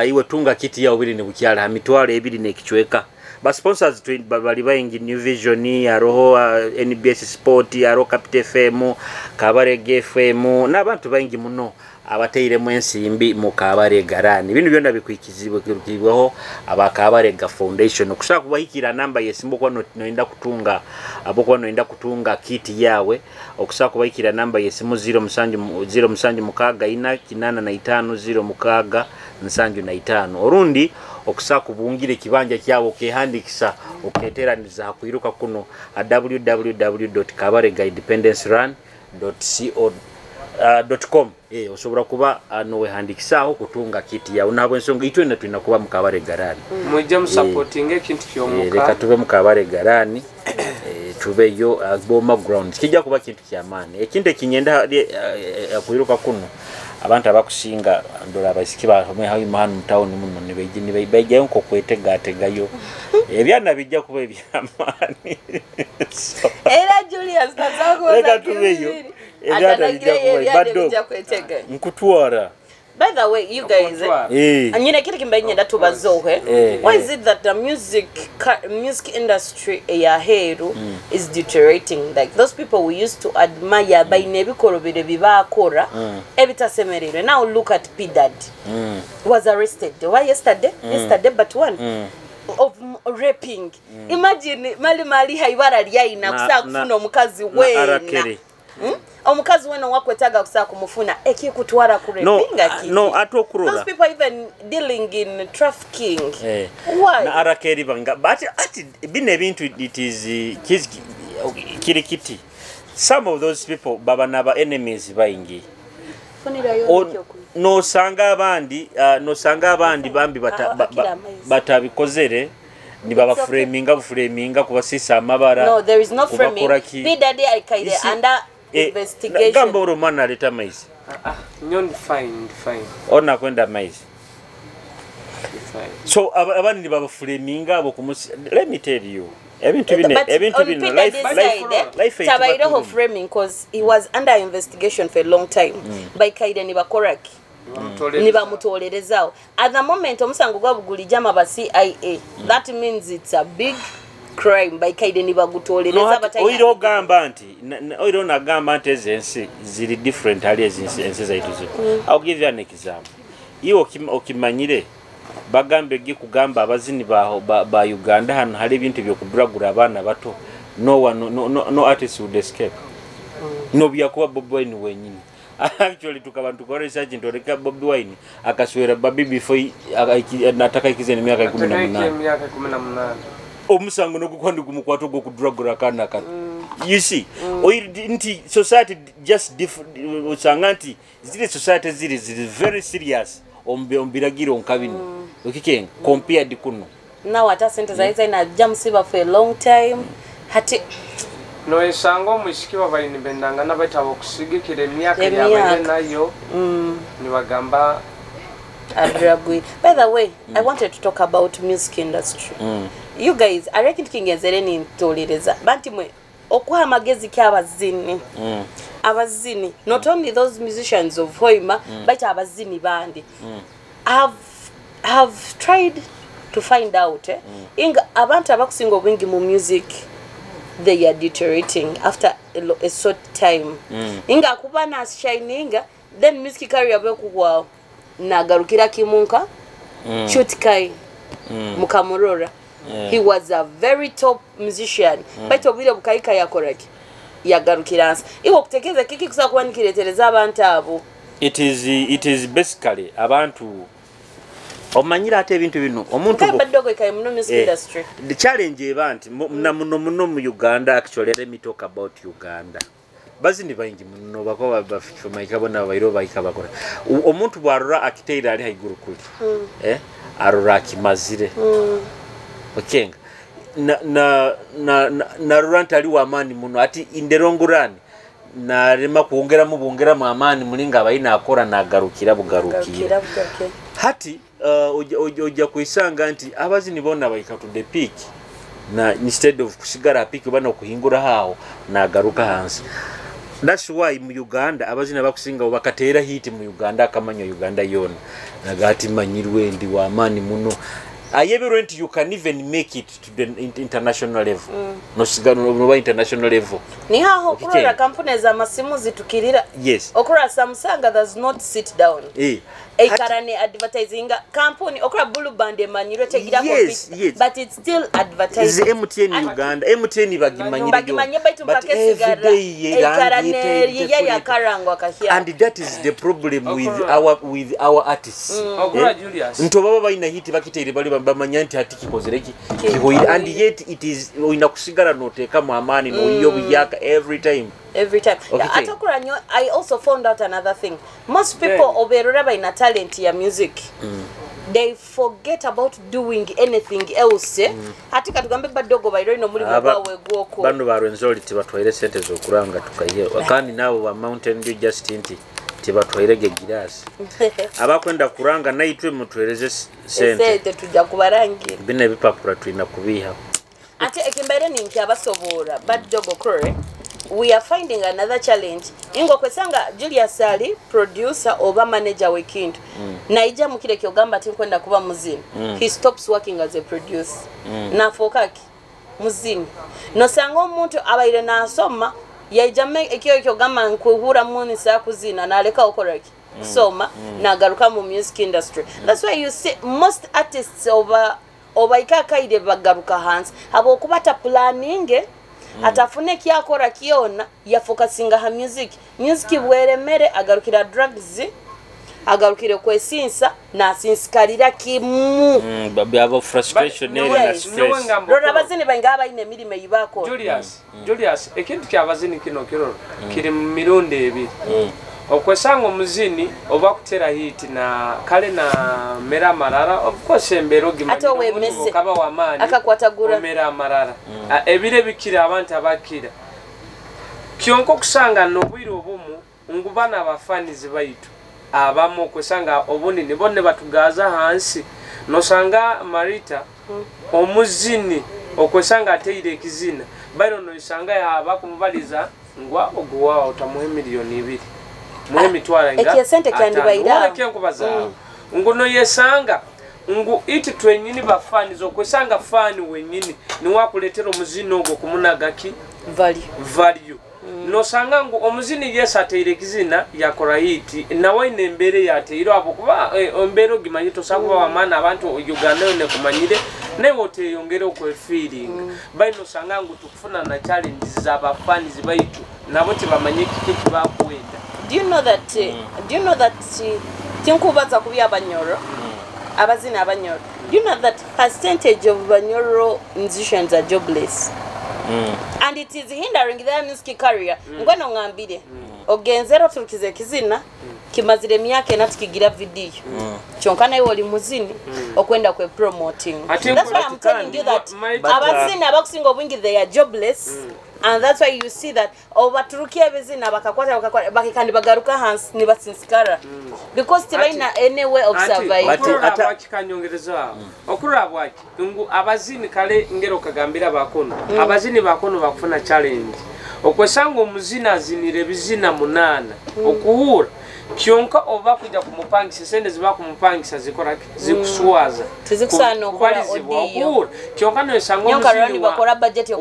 iwe tunga kiti ya obiri ne bukyala mitwale ebiri ne kichweka ba sponsors bali bayingi New Vision aroho NBS Sport aro Capital FM Kabarega FM n'abantu bayingi muno abateire mwensimbi mu Kabare Garani bintu byonna bikwikizibwe kirukibweho Abakabarega Foundation okushaka kubahikira namba yesimbo kwa noenda kutunga aboko noenda kutunga kiti yawe okushaka kubahikira namba yesimu 0 mukaga ina kinana na 5 0 mukaga nsanju na 5 orundi okushaka kubungire kibanja kyabo kehandikisa oketeraniza kuiruka kuno www.kabaregaindependencerun.co.com osobora kuba nowe handikisaho kutunga kiti ya unabo ensonga itwe twina kuba mu Kabare Garani mujja mu supporting ekintu kyomuka reka tube mu Kabare Garani tube yo boma ground kijja kuba kintu kyamani ekinte kinyenda akuiruka kuno abantu abakusinga ndola abasiki bahome hayi manu town muno ne bejja nko kwetegategayo ebyana bijja kuba ebyamani era Julius tazako reka tube yo Nkutwara. By the way, you guys, and you know, why is it that the music industry is deteriorating? Like those people we used to admire by now look at P Daddy was arrested. Why yesterday? Yesterday, but one. Of raping. Imagine mali haibara liaina kusa kufuna omukazi wena. Omukazi wena wakwetaga kusa kumufuna ekikutwara kurepinga kiti. No atokurola. Those people even dealing in trafficking. Why? Na arakeri banga but ati bine bintu it is kirikiti. Some of those people baba naba enemies bayingi. No sanga abandi bambi batabikozere ni baba framinga kubasisa amabara. No, there is no framing. P Daddy Al-Qaeda under investigation. Gambo romana leta maize. Nyondi fine. Ona kwenda maize. So abandi baba framinga abo kumusi. Let me tell you. Ebintu bine life tabairo of framing because he was under investigation for a long time by Kaida ni bakoraki. Niba mutolerezao at the moment omusango gwabugulija ba CIA that means it's a big crime by Kaide niba gutolereza batanya oiro gamba nti oiro na gamba nti ezensi ziri different ali ezensi zaitu zo I'll give you an example iyo okimanyire bagambe gikugamba abazini ba Uganda hano hari bintu byo kubragura abana bato no artist would escape no byakuba Bobi Wine wenyine actually tukabantu kwa research ndoreka Bobi Wine akaswera babi before nataka ikize ni miaka 18 omusango nokukwandi kumukwato go kudragura kana you see inti society just different usanganti zile society zile very serious ombiragiro onkabini okikenga compared kuno now ata center zaiza ina jamsiba for a long time hati no esango mushikiwa bayini bendanga nabatabo kusigikire myaka yabaye nayo ni bagamba By the way, I wanted to talk about music industry. You guys, I reckon kingezereni ntolireza. Banti mwe okuha magezi ky'abazini. Abazini, not only those musicians of Hoima, but abazini bandi. Have tried to find out inga abantu abakusinga obwingi mu music they are deteriorating after a short time. Inga kuba na shininga then music career bekuwa nagarukira kimunka Chutkai Mukamurora. He was a very top musician. But obwire bukaika yakoraki yagarukiransa iwo kutekeza kiki kusa kuba nikiretereza abantu abo. It is basically abantu omanyira ate ebintu bino omuntu baddogo ikaye muno music industry. The challenge ebanti muno mu Uganda. Actually let me talk about Uganda. Bazini bayingi muno bakoba bafifuma ikabona bayiro bayikabakora omuntu bwarura akiteira ali haiguru kuli arura kimazire okenga na ruranta ali wa amani muno ati inderongurani na rema kuongera mu amani mulinga abayina akora nagarukira bugarukira hati ojja kuisanga nti abazini bona bayika to the peak na instead of kusigara peak bana kuhingura hao nagaruka hansi. That's why mu Uganda abazina bakusinga bakatera hit mu Uganda akamanya Uganda yona nagati manyirwe ndi wa amani muno ayebero nti you can even make it to the international level. No sigano no international level ni haho kurora kampuni za masimu zitukirira. Yes, okura Samsung does not sit down karane advertising company okura Blue Band emanyirwe tegira compete but it's still advertising. MTN Uganda MTN bagimanyire baitu mpakesigara karane ya karangwa kahia and that is the problem with our artists. Okura Julius nto baba baina hit bakitere bali bamanyanti hati kikozereki kihoira and yet it is inakusigara noteka mu amani no yo biyaka every time. Atakuranyo, I also found out another thing. Most people oberora ina talent ya music. They forget about doing anything else. Hatika tugambe badogo bayiro no muri mwawe gwoko. Bandu barwenzoli tibatwaire sente zo kuranga tukaye. Kandi nabo ba Mountain Dew just inti tibatwaire gegirasi. Abakwenda kuranga naitwe mutwereze sente tujja kubarangira. Bine bipapura twina kubiha. Ate ekimbaire ni nkyabasobora badogo kore. We are finding another challenge. Ingo kwesanga Julius Ali producer oba manager wekindu. Naija mukire kyogamba tinkwenda kuba muzini. He stops working as a producer. Na fokaki muzini. No sanga omuntu abaire na asoma yaijame ekyo kyogamba nkuhura muni sa kuzina na aleka okoraki. Soma na garuka mu music industry. That's why you see most artists over ikakaide bagaruka hands abo kubata planning atafune kyakora kiona ya focusinga ha music bweremere agarukira drugs agarukire kwesinsa na sinsikalira kimu abo frustration na stress rora bazini bangaba ine milime yibako Julius ekintu kyabazini kino kiroro kiri mu mirundi ebiri okwesanga omuzini oba kutera hit na kale na mera marara of course embero gimanye kaba wa mani akakwatagura mera marara ebire bikira abantu abakira kyonko kusanga no bwiro obumu ngubana abafanizi baitu abamo kwesanga obuni nibone batugaza hansi nosanga Marita omuzini okwesanga ateire kizina bayiro no isanga ya bakumubaliza ngwa oguwa otamuhe milioni 2 muhemi twara nga ekiyesente kandi bayira kyenkubaza nguno yesanga ngu iti twenyini bafani zo kwesanga fani wenyini ni wakuletera omuzini ogwo kumunagaki value no sanga ngu omuzini yesateire kizina yakora hiti nawe nembere yateiro abo kuba ombero gimanyito sakuba wamana abantu Uganda ne kumanyire newo teyongere okwe feeling bayino sanga ngu tukufuna na challenges za bafani zibaitu nabo tibamanye kiki bakwenda. Do you know that tinkubaza kubya abanyoro abazina abanyoro. Do you know that percentage of banyoro musicians are jobless? And it is hindering their music career. Ngono ngambire ogenzero turukize kizina kimazire myake natukigira video chonka nayo oli muzini okwenda kwe promoting. That's why I'm telling you that abazina abakusinga obwingi they are jobless and that's why you see that obaturukia bezina bakakwata bakikandi bagaruka hansi ni basinsikara because tibaina any way of survive ata kikanyongereza okurura bwaki ngo abazini kale ngero kagambira bakono abazini bakono bakufuna challenge okwesanga omuzina azinire bizina 8 okuhura kyonka oba kujja kumupangisa sende ziba kumupangisa zikora zikuswaza tizikusana okora odiyo kyonka no esanga omuzini bakora budget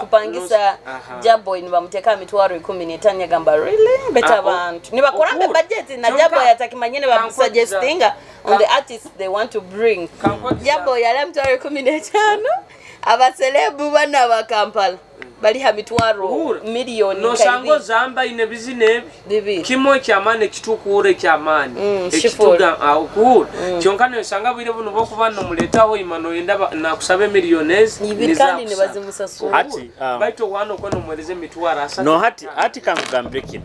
kupangisa Jabo ni bamuteka mitwaro 15 yagamba really better abantu ni bakora budget na Jabo yatakimanyene bamsuggestinga on the artists they want to bring Jabo yala mitwaro 15 abaselebu bana ba Kampala bali ha mitwaro milioni no sango zamba ine bizine kimwe kyamane kitukure kyamane ekituga akuru kyonkano sanga bire buno bokubana muletaho imano yenda na kusabe millionaires nibikani ne bazimusasu hati baito wano kono mweleze mitwara asa no hati kangambye kino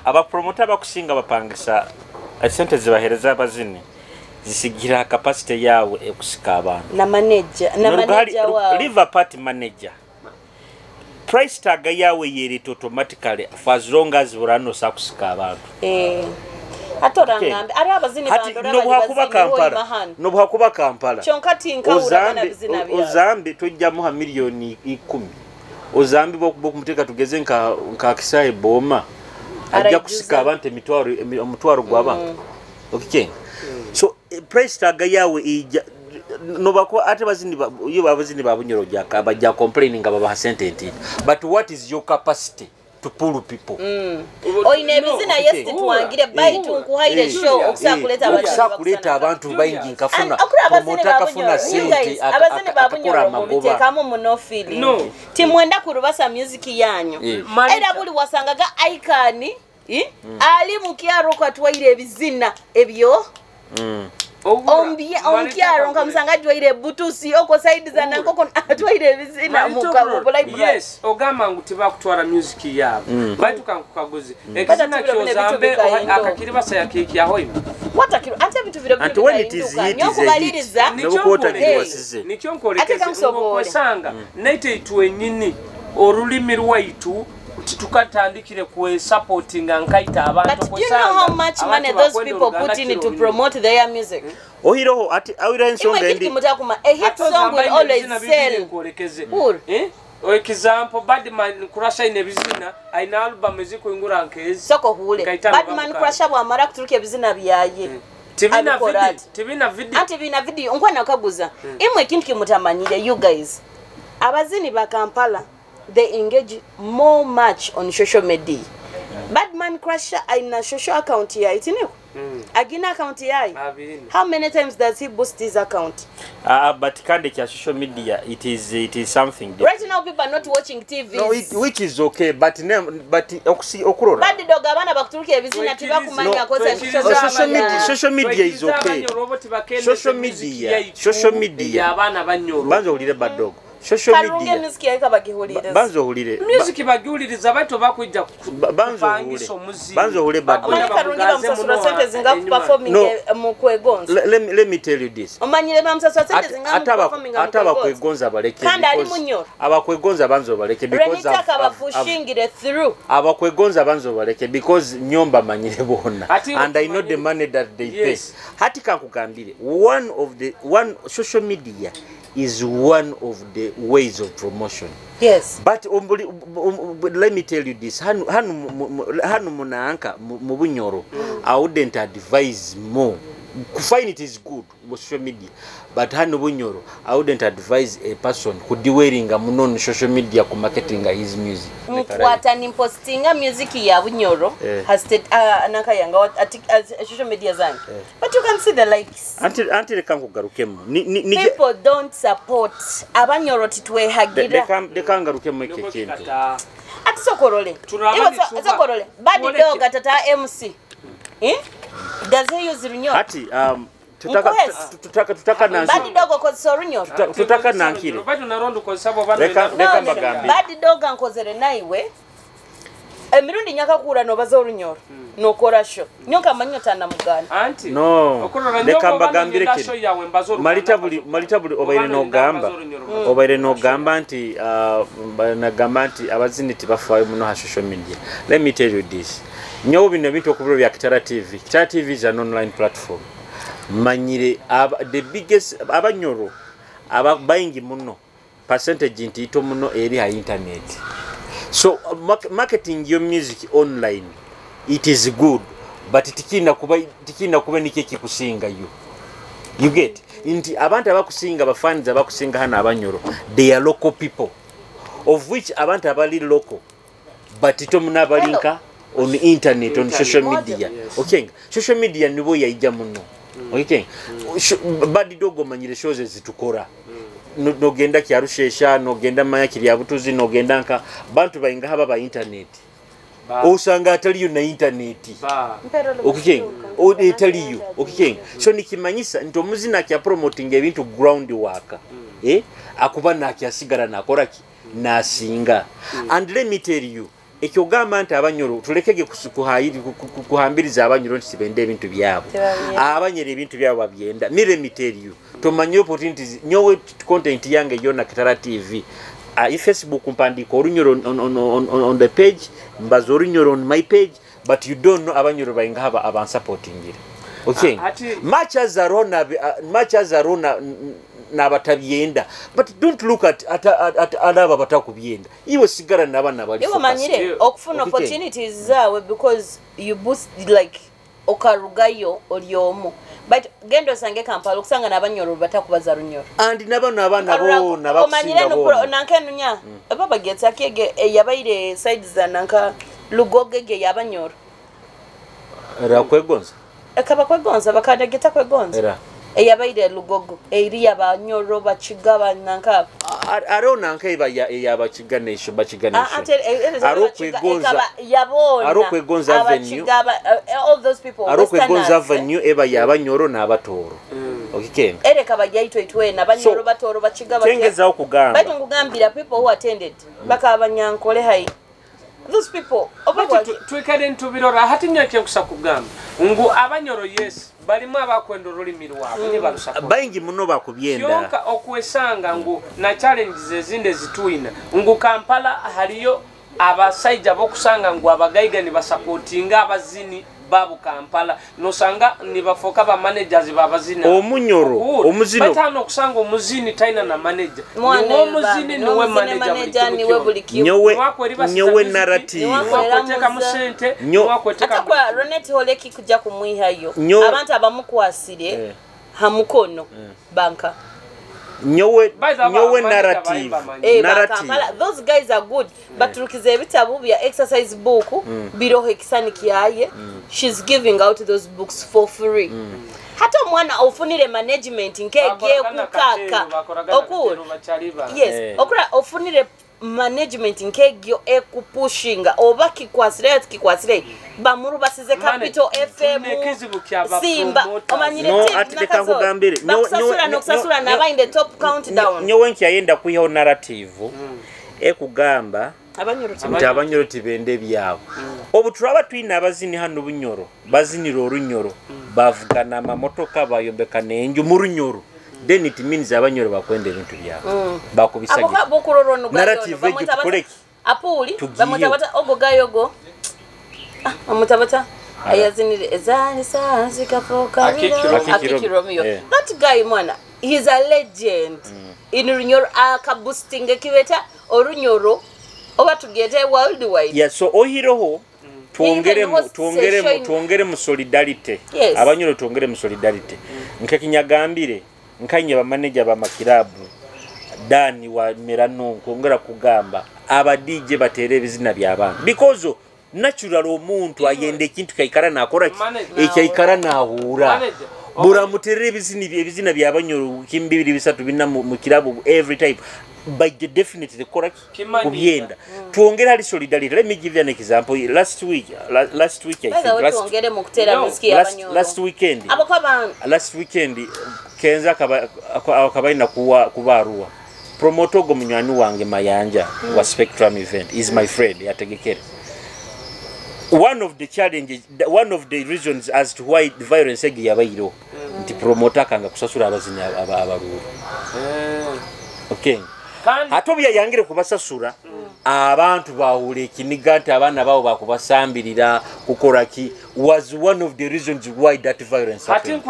aba promoter bakusinga bapangisa sente zibahereza abazini zisigira capacity yawe ekusika abantu na manager wa River Party manager price tag yawe yeri automatically for as long as urano sakusika abantu atorangambe ari abazini bandora no bwakuba Kampala chonkati nkaura bizina bya Ozambi tujjamu ha milioni 10 Ozambi bokumuteka tugeze nka kisaye boma ajja kusika abantu emitwaro gwaba okay so price tag yawe ija no bako ate bazini abazini babunyoro jaka bajja complaining aba sentence but what is your capacity to pull people oine bizina yes twangire baitu nkuhaire show okusakuleta abantu bayingi nkafuna mutaka sente abazini babunyoro mutekamo monofili timwenda kurubasa music yanyu era buli wasangaga icon ali mukyaro kwatwaire bizina ebyo ombyaro nkamusanga atwaire butusi oko side za nankoko atwaire bizina mukabula yes ogamba nguti bakutwara music yabo baitu kankukaguzi ekizina kyozambe akakiribasa ya keki ya hoima watakiro ate bitu vile and when it is it nyokubaliriza nicho nkolekeze okwesanga nete itwenyini olulimi lwaitu tukatandikire ku supporting ankaita abantu but do you know how much money those people put in to promote their music ohiroho ati awira ensonga endi a hit song will always sell example Badman Crusher ine bizina aina album eziko ingura nkezi soko hule Badman Crusher bwamara kuturuka bizina byaye tibina video nkwana kaguza imwe kintu kimutamanyire you guys abazini ba Kampala they engage more much on social media. Badman Crusher aina social account ya itineko. Agina account ya. How many times does he boost his account? But kande kya social media it is something different. Right now people are not watching TV. No, which is okay but okurora. Bad dog abana bakuturuka ebizina tibakumanya koza social media is okay. Social media abana banyoro. Banzo ulire bad dog. Social media music yaika bagihuliriza banzo hulire music bagihuliriza baito bakujja banzo hule bad karungira msasura sente zinga performing mu kwegonza let me tell you this omanyire bamsasura sente zinga performing ataba kwegonza baleke kandi ali munyoro abakwegonza banzo baleke because abafushingire through abakwegonza banzo baleke because nyomba manyire bona and I know the money that they pay hati kankugambire one social media is one of the ways of promotion. Yes. But let me tell you this. Hanu munaanka mubunyoro. I wouldn't advise more. Fine, it is good social media, but hanu bunyoro I wouldn't advise a person who wearing a munon social media ku marketing his music. Mkwata ni postinga music ya bunyoro has state anaka yanga social media zangu. But you can see the likes. Until kangu garukemu. People don't support abanyoro titwe hagira. They can't garukemu ekekintu. Ati sokorole. Sokorole. Bad dog atata MC. Does he use runyo? Ati tutaka nansi. Bad dog akozesa runyo. Tutaka nankire. Bado narondo kwa sababu bana leka magambi. Bad dog ankozere naiwe. emirundi nyakakura nobaza olunyoro nokora show nyoka manyo tana mugana anti no okorora leka nyoka mbagambire bambire kino show yawe mbazo malitabuli obaire nogamba nti nagamba nti abazini tibafaayo muno ha social media. Let me tell you this, nyowe bino bintu okubiro bya Kitara TV. Kitara TV is an online platform. Manyire the biggest abanyoro ababayingi muno percentage nti ito muno eri ha internet. So marketing your music online, it is good, but tikina kuba nike kikusinga you get inti abantu abakusinga abafans abakusinga hana abanyoro, they are local people, of which abantu abali local but ito muna balinka on internet, on social media. Okay, social media nibo yaija muno. Okay, badi dogo manyire shows zitukora no genda kyarushesha no genda maya kiri abutuzi no genda nka bantu bayinga haba ba internet usanga atali na internet okay atali okay so nikimanyisa nto muzina kya promoting ebintu ground work akuba na kyasigara nakora ki nasinga and let me tell you ekyogamba nti abanyoro tulekege kuhambiriza abanyoro nti sibende ebintu byabo abanyere ebintu byabo babyenda let me tell you tomanye opportunities nyowe content yange yona Kitara TV Facebook mpandiko orunyoro on the page mbazo orunyoro on my page, but you don't know abanyoro bayinga haba aban supporting it. Okay, much as arona nabatabyenda, but don't look at alaba batakubyenda iwe sigara nabana bali iwe manyire okufuna opportunities zawe because you boost like okarugayo olyomo, but gendo sange Kampala okusanga nabanyoro batakubaza runyoro and nabana bo nabakusinga bo nankenunya baba getsa kege yabaire sides zananka lugogege yabanyoro era kwegonza ekaba kwegonza bakadageta kwegonza era eyabaire lugogo eri yabanyoro bachigaba nanka arona nkeba yabachiganisho arokwegonza avenue all those people arokwegonza avenue eba yabanyoro nabatoro okay ere kabajaito itwe nabanyoro batoro bachigaba tengeza okugamba bati ngugambira people who attended baka abanyankole hai those people twekade ntubirora hati nyake kusakugamba ngu abanyoro yes balimu abakwenda olulimi lwabwe ne balusako bayingi muno bakubyenda yonka okwesanga ngu na challenges ezinde zituina ngu Kampala haliyo abasaija bokusanga ngu abagaiga ni basupportinga abazini babu Kampala nosanga ni bafoka ba managers babazina omunyoro omuzino batano kusanga omuzini taina na manager ni omuzini niwe manager niwe bulikiyo nyowe narrative wakweteka musente wakweteka atakwa Ronet Holeki kujja kumwihayo abantu abamukwasire hamukono banka nyowe narrative those guys are good but lukize bitabu bya exercise book birohe kisani kiaye she's giving out those books for free hata mwana ofunire management nkege kukaka okuru yes okura ofunire management nkegyo ekupushinga obaki kwasire bamuru basize capital FM Simba omanyire no atleka kugambire no naba in the top countdown nyowe nkyayenda kuyiho narrative ekugamba abanyoro tibende byabo obuturaba twina abazini hano bunyoro bazinira orunyoro bavugana amamotoka bayombeka nenju mu runyoro, then it means abanyoro bakwenda ebintu byabo bakubisage narrative ejukoleki apuli bamutabata ogogayogo amutabata ayazinire ezani sanzi kafoka akikiromyo that guy mwana he's a legend in runyoro akaboosting kibeta orunyoro oba tugete worldwide yeah so ohiroho tuongere mu solidarity abanyoro tuongere mu solidarity nkakinyagambire nkanye ba manager ba makirabu Dani wa Merano kongera kugamba aba DJ batere bizina by'abantu because natural omuntu ayende kintu kaikara nakora ekyaikara nahura bura mutere bizina by'abanyoro kimbibiri bisatu binna mu kirabu every time by the definitely correct kubyenda tuongera ali solidarity. Let me give you an example. Last week I think last weekend Kenza akabaina kubarua promoter go munywani wange Mayanja wa Spectrum event is my friend yategekere one of the challenges, one of the reasons as to why the violence egi yabayiro nti promoter kanga kusasula abazinyi abalulu. Okay. Atobya yangire kubasasula abantu bawule kiniga nti abaana bawo bakubasambirira kukoraki was one of the reasons why that violence happened.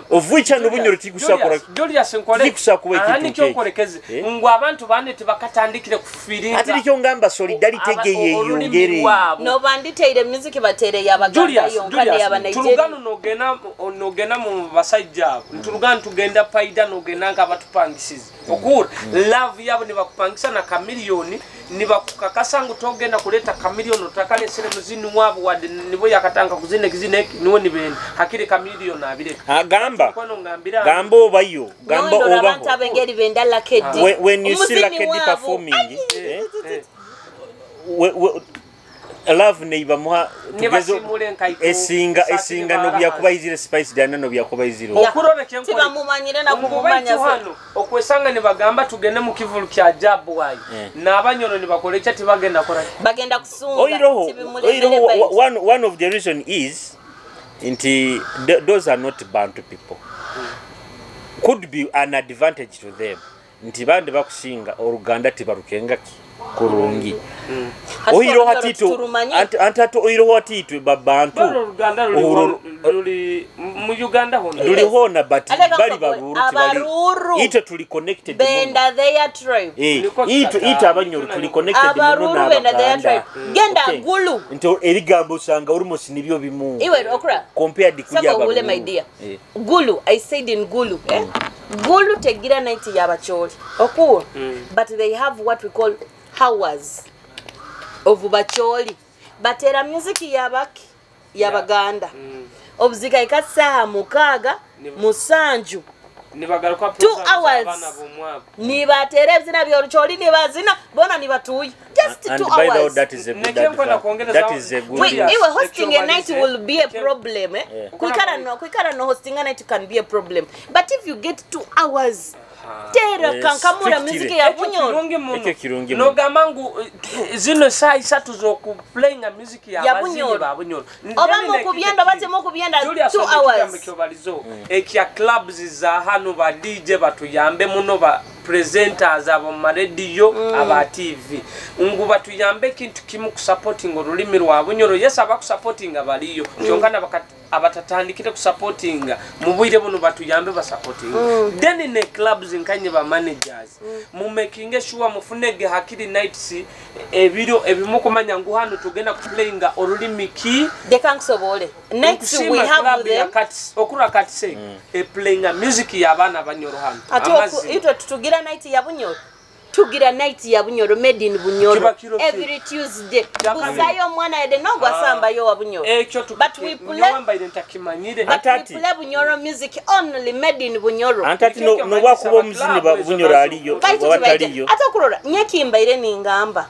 Of which and Bunyoro tikusakora Julius nkolekeze ngwa abantu bane tebakatandikire kufiringa ati licyo ngamba solidarity ge yongere no banditeire music batere yabaganda yonkane yabanaijeri nogena mu basajja ntulugana tugenda paida nogena nga batupangisize okura love yabo ni bakupangisa na kamiliyoni ni bakukakasa ngo togenda kuleta kamiliyoni utakale sele muzini wabo wade nibo yakatanga kuzine kizine niwo nibene hakire kamiliyoni abire gambo bayo gambo oba abantu abengeri benda lakedi when you see lakedi performing love neighbor muha tugezo esinga no byakubayizire spice dana no byakubayizire okurore kenko tibamumanyire na kumumanya hano okwesanga ne bagamba tugende mu kivulu kya jabu wayi n'abanyoro ne bakolecha tibagenda kora bagenda kusunga one of the reason is inti those are not Bantu people could be an advantage to them nti bande bakusinga Oluganda tibarukenga kurungi oiro hatito antato oiro hatito babantu Oluganda luli mu Uganda hono luli hona but bali baruru ito tuli connected benda their tribe ito abanyoro tuli connected na benda their tribe genda gulu nto erigambo sanga urumos nibyo bimu iwe okra compared kuja ule my dear gulu I said in gulu gulu tegira night yabacholi okuwa but they have what we call hours of bacholi batera music yabaki yabaganda obuzika ikasa mukaga musanju nibagaruka 2 hours nibatere bizina byorucholi nibazina bona nibatuyi just 2 hours that is a good that is a good iwe hosting a night will be a problem kuikara no hosting a night can be a problem but if you get 2 hours tera kankamura music ya Bunyoro no gamangu zino saa 3 zo ku playing a music ya Bunyoro obamo kubyenda batemo kubyenda 2 hours ekya clubs za hano ba DJ batuyambe muno ba presenters abo ma radio aba TV ungu batuyambe kintu kimu ku supporting olulimi lwa Bunyoro yes aba ku supporting abaliyo kyonkana abatatandikire ku supporting mu bwire buno batuyambe ba supporting then in the clubs nkanye ba managers mu making sure mufunege hakiri nights ebiro ebimukomanya ngo hano tugenda ku playing olulimi ki they can't sobole next we have them okura katse playing music ya bana Banyoro hano ito tutugira night ya Bunyoro tugira night ya Bunyoro made in Bunyoro every Tuesday kuzayo mwana ede no gwasamba yo wa Bunyoro but we play Bunyoro music only made in Bunyoro antati no wakubo muzini ba Bunyoro aliyo wataliyo atakurora nyekimba ile ningamba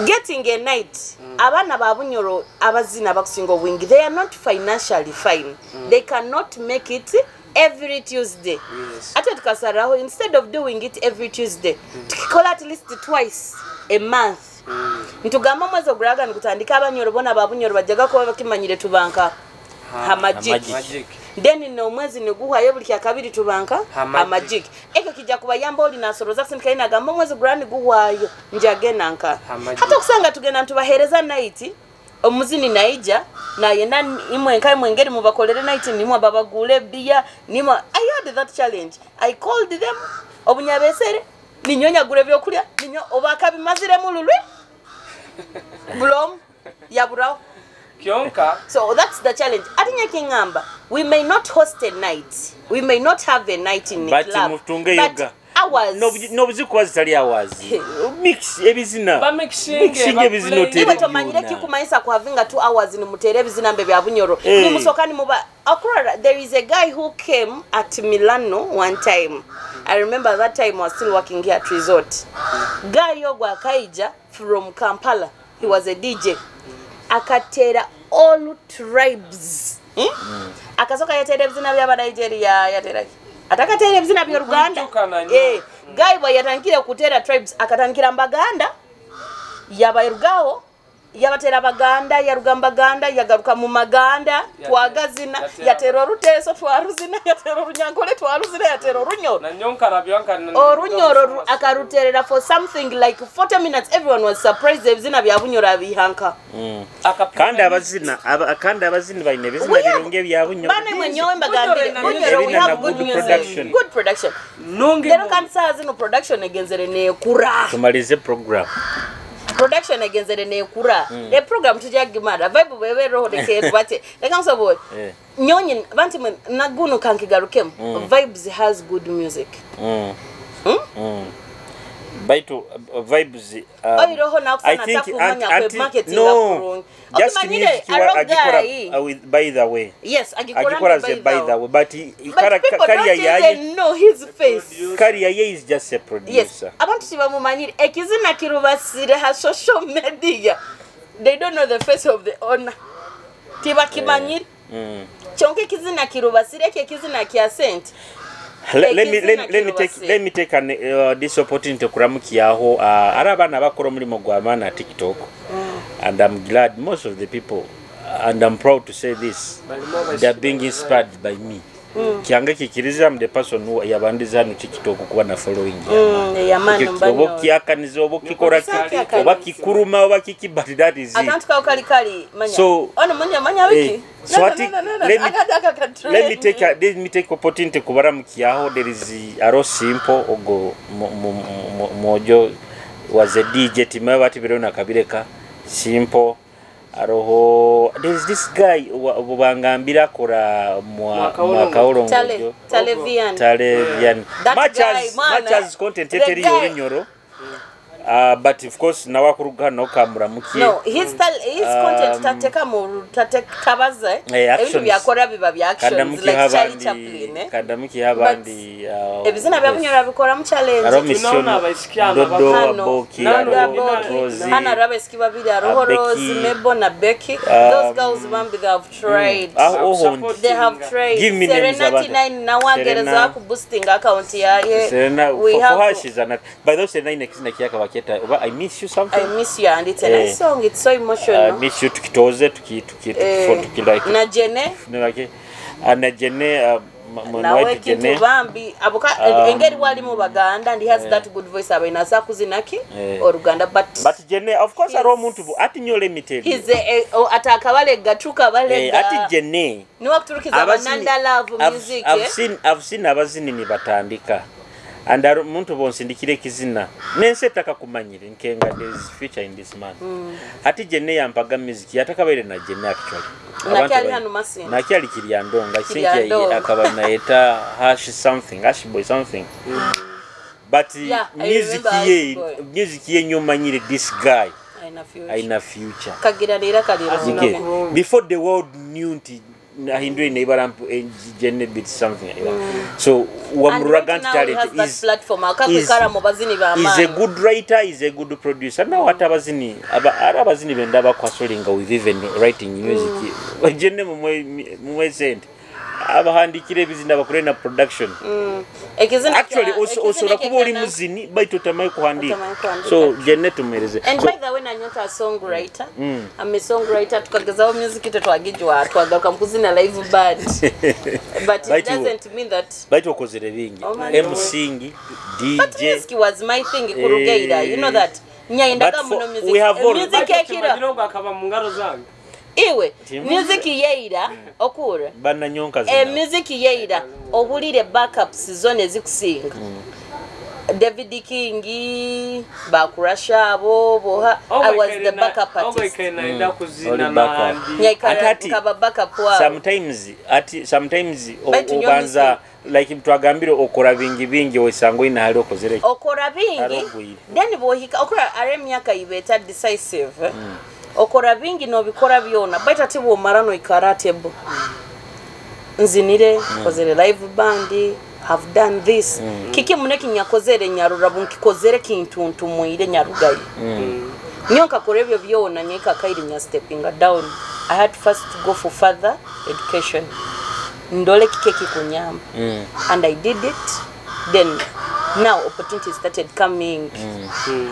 getting a night abana ba Bunyoro abazina bakusingo wing they are not financially fine they cannot make it every Tuesday. Yes. Ate tukasaraho instead of doing it every Tuesday tukikola at least twice a month ntugamba mwezo graga nikutandika Abanyoro bona babunyoro bajaga ko bakimanyire tubanka magic then no mwezi niguhaye buli yakabiri tubanka magic eko kijja kubayamba oli nasoroza sinkaina gamba mwezi grani guhayo njage nanka hata kusanga tugenda ntubahereza night omuzini naija na yenda imwe nkai mwengeri mubakolere night nimwe babagule bia nimwe I had that challenge I called them obunyabesere ninyonya gure byo kulya ninyo obakabi mazire mululwe blom yaburao kionka so that's the challenge atinya kingamba we may not host a night we may not have a night in the club mutunge yoga hours no buzikwazi tali hours mix ebizina ba mixing ebizina tele tomanyire kikumaisa ku havinga 2 hours ni mutere ebizina mbe bya Bunyoro ni musokani muba akura there is a guy who came at Milano one time I remember that time I was still working here at resort guy yogwa kaija from Kampala he was a DJ akatera all tribes akasoka yatera ebizina bya Nigeria yatera atakatera ebizina bya Uganda guy boy yatankira kutera tribes akatankira Mbaganda yabayirugao yabatera baganda yarugamba ganda yagaruka mu maganda twagazina yatera oruteso twaruzina yatera orunyankole twaruzina yatera orunyoro na nyonkara byanka orunyoro akaruterera for something like 40 minutes everyone was surprised ebizina bya bunyoro abihanka kandi abazina bayine bizina birunge bya bunyoro bane mwenyewe mbagambire bunyoro we have good music good production lero kandi saa zino production egenzere nekura tumalize program production egenzere nekura the program tujagimara vibe bebe roho de ke bate leka msobo nyonyi bantu naguno kankigarukemu vibes has good music Baito vibes roho na kusana takumanya kwa marketing no just with by the way yes agikora by the way but career yaye no his face career yaye is just a producer yes abantu tibamumanyire ekizina kirubasire ha social media they don't know the face of the owner tibakimanyire chonke kizina kirubasire ke kizina kya sent let me take this opportunity kuramukiyaho arabana bakora muri mogwamana TikTok and I'm glad most of the people and I'm proud to say this they are being inspired by me kianga kikiriza am the person who yabandiza no TikTok kuba na following yamano mbanyo obokiyakaniza obokikora obakikuruma obakiki but that is it akantuka kali manya so ono manya wiki so let me take opportunity kubara mukiyaho there is aro simple ogo mojo was a DJ timaba ati birona kabireka simple aroho there is this guy ubangambira kora mwakaulongo Televian much as content eteri yorinyoro but of course nawakuruga no kamura mukiye no his content tateka mu tatekabaze ebintu byakora biba bya action like Charlie Chaplin kadamuki habandi ebizina bya bunyora bikora mu challenge tunaona abaisikia Boki Hana Rabeski babiri aroho Rose Mebo na Becky those girls bambi they have tried they have tried Serena 99 na wagereza ku boosting account yaye Serena for her she's an by those 99 kizina kiyaka I miss you something. I miss you and it's a nice song. It's so emotional. I miss you tukitoze tukilike. Na Jene. Na Jene nawe kintu bambi abuka engeri wali mu baganda and he has that good voice abainasa kuzinaki oruganda but Jene of course aro muntu ati nyo limited. He's atakabale gatuka bale ati Jene. Ni wakuturukiza bananda love music. I've seen abazini ni batandika. And muntu bonsindikire kizina nense taka kumanyire nkenga there's future in this man ati Jene yampaga music yatakabere na Jene actually nakyali hanu masini nakyali kiryandonga sinki akaba naeta hash something hash boy something but music ye nyomanyire this guy aina future kagira lera kalira before the world knew it Hindui neighbor Jene did something like that. So Wamuragant talent is a good writer, is a good producer. Now what abazini arabazini benda bakwasolinga with even writing music. Jene mumwe send abahandikire bizinda bakore na production. Actually also rakuboli muzini baito tamai kuhandika. So Jene tumereze. And by the way nanyota a songwriter. I'm a songwriter tukageza music twagijwa twagaruka mukuzina live band. But it doesn't mean that baito kozere bingi. MCing DJ. But music was my thing kurugeira. You know that. Nyaindaga muno music. We have all music yakira. Akaba mungaro zangu. Iwe music yeira okura bana nyonka zina music yeira obulire backups zone zikusinga David King bakurasha abo I was the backup artist naenda kuzina na kaba backup wa sometimes obanza like mtwagambire okora bingi wesango ina hali okozere okora bingi then bohika okora aremyaka ibeta decisive okora bingi no bikora byona baita tibo marano ikaratebo nzinire kozere live band have done this kiki muneki nyakozere nyarura bunkikozere kintu muire nyarugayi nyonka korebyo byona nyeka kairi nya stepping down I had first to go for further education ndole kike kikunyamba and I did it then now opportunities started coming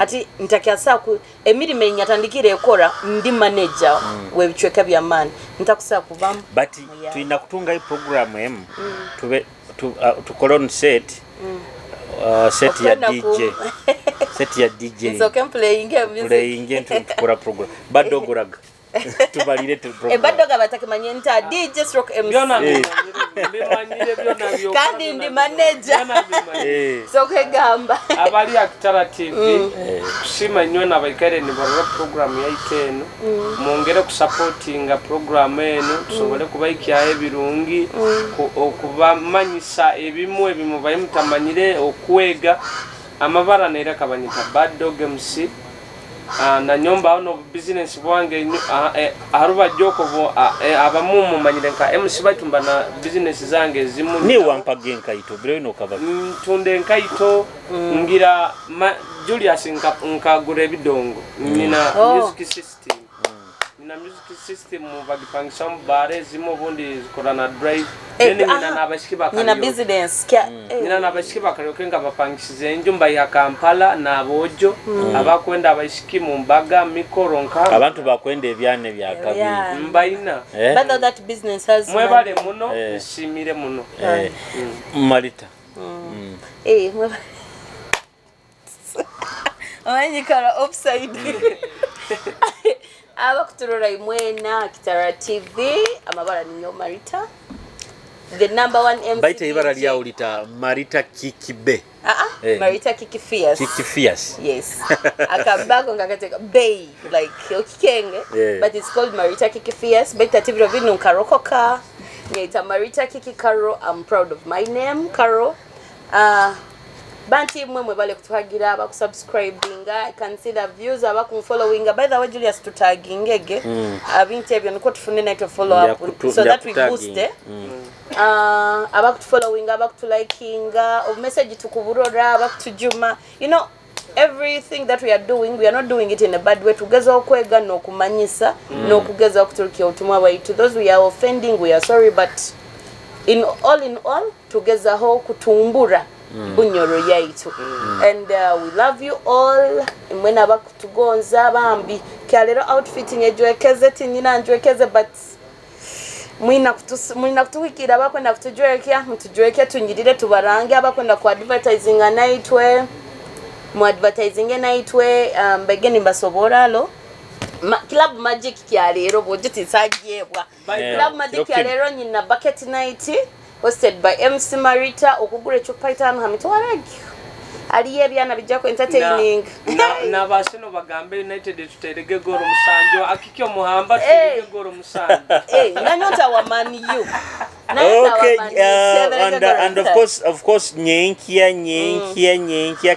ati ntakyasa ku emirimu enyatandikira ekora ndi manager webichweka bya man ntakusa kubamu but tuina kutunga hii program emu tukole on set set ya DJ set ya DJ so can playing music tukora program badoguraga tubalire tu program badoga batakimanye nta DJ stroke MC byona bimanyire byona byo kandi ndi manager so kegamba abali Akitara TV kushima nnyo nabaikare ni barora program ya iteno mwongere kusupportinga program eno tusobole kubaikya ebirungi okubamanyisa ebimwe bimubaye mutamanyire okwega amabara nera kabanyita Bad Dog MC na nyomba ono business bwange aruba joko abamumu manyire nka MC batumba na business zange zimu ni wampage nkaito biro no kaba tunde nkaito ngira Julius nkagure bidongo nina music system nina music system bagipangisa bare zimo bondi korana drive nina nabashiki bakari nina business nina nabashiki bakari okenga bapangisize njumba ya Kampala na bojo abakwenda abashiki mu mbaga mikoronka abantu bakwenda ebyane bya kabiri mbaina but that business has mwebale muno nshimire muno Marita mwebale Kara upside abakuturora imwena Akitara TV amabara ninyo Marita the number one MC baita ibara lya ulita Marita Kikibe Marita Kiki Fierce yes akabago ngakateka bay like okikenge but it's called Marita Kiki Fierce baita TV rovino karokoka nyaita Marita Kiki Karo. I'm proud of my name Karo banti mwe bale kutuhagira abakusubscribinga I can see the views abakumfollowinga by the way Julius tutagingege abinti ebyo niko tufune naito follow up so that we boost abakutufollowinga abakutulakinga of message tukuburora abakutujuma you know everything that we are doing we are not doing it in a bad way tugeza okwega no kumanyisa no kugeza okuturukia utumwa baitu those we are offending we are sorry but in all tugeza ho kutumbura bunyoro yaitu and we love you all mwena abakutugonza bambi kalero outfitting ejwekeze tinyina njwekeze but mwina kutuwikira abakwenda kutujwekya tunyirire tubarange abakwenda ku advertising anaitwe mu advertising naitwe begeni basoboralo Club Magic kyalero bojiti sajebwa Club Magic kyalero nyina bucket night hosted by MC Marita okugura chupa itano hamitwaragi aliye byana bijako entertaining na basino bagambe United tuterege goro musanjo akikyo muhamba tuterege goro musanjo nanyota wa man you okay and of course nyenkia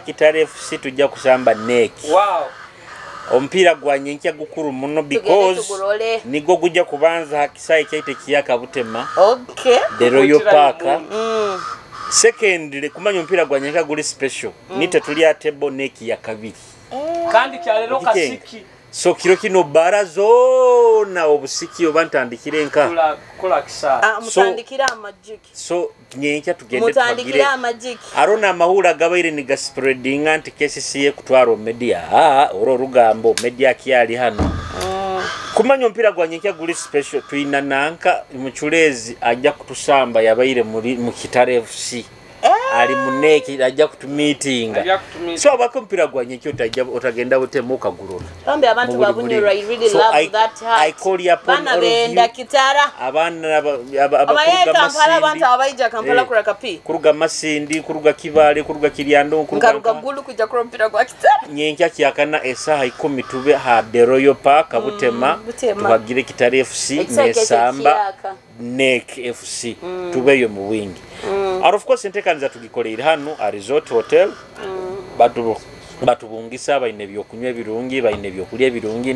Kitare FC tujja kusamba neck wow ompira gwa nyenkia gukuru muno because nigo gujja kubanza hakisaye kyaite kiyaka Butema okay the Royal Park secondly kumanya ompira gwa nyenkia guli special nite tuli atebo neck ya kabiri kandi kyalero kasiki so kiro kino barazo na obusiki obantandikire nka kola kisa mutandikira magic so nyenkia tugende mutandikira magic arona mahura gabaire ni spreading anti KCCA kutwaro media oro rugambo media kyali hano kumanya ompira gwa nyenkia guli special tuina nanka muchulezi ajja kutusamba yabaire mu Kitare FC ali muneki ajja kutumeetinga so abakompira gwa nyenkia otagenda Butema okagurura bambe abantu babunyura I really love that heart I call you upon bana benda Kitara abana abantu abaija Kampala kuraka pi kuruga Masindi kuruga Kibale kuruga Kiryando kuruga Gulu kujja kurompira gwa Kitara nyenkia kyakana esaha 10 tube ha the Royal Park Butema tubagire Kitare FC nesamba neck FC tubeyo mu wingi and of course entekanza tugikolera hano a resort hotel batubungisa baine byokunywa birungi baine byokulya birungi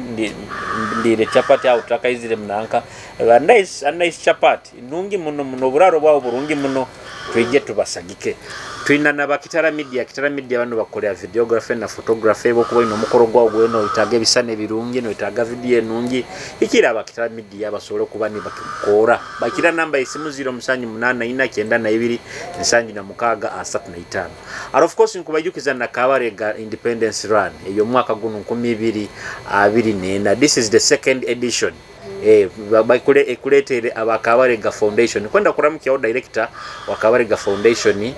ndire chapati au takaizire mnanka nice chapati nungi muno buraro bwao burungi muno twije tubasagike twina na Kitara Media bano bakolera videography na photography bo kuba ino mukoro gwa gweno itaga bisane birungi no itaga video enungi ikira Kitara Media basolo kuba ni bakikora bakira namba isimu 08992 and of course nkubajukiza na Kabarega Independence Run eyo mwaka guno 2024 this is the second edition bakule ekuletere abakabarega foundation kwenda kuramukya director wa Kabarega foundation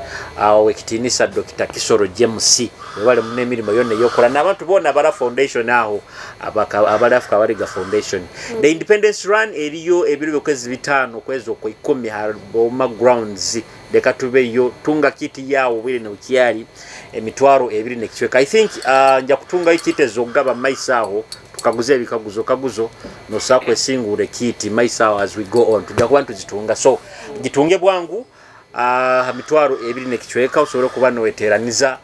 wekitinisa Dr. Kisoro James wale munemirimo yone yokola nabantu bona bara foundation aho abali Kabarega foundation the Independence Run eriyo ebiro kwezi bitano kwezo ko 10 Harboma grounds deka tubeyo tunga kiti yawo bire ne ukyali emitwaro ebiri ne kichweka I think nja kutunga ikite zogaba maisa aho tukaguze bikaguzo no sakwe singure kiti maisa as we go on tujakuba tuzitunga so gitunge bwangu mitwaro ebiri ne kichweka usobora kuba no weteraniza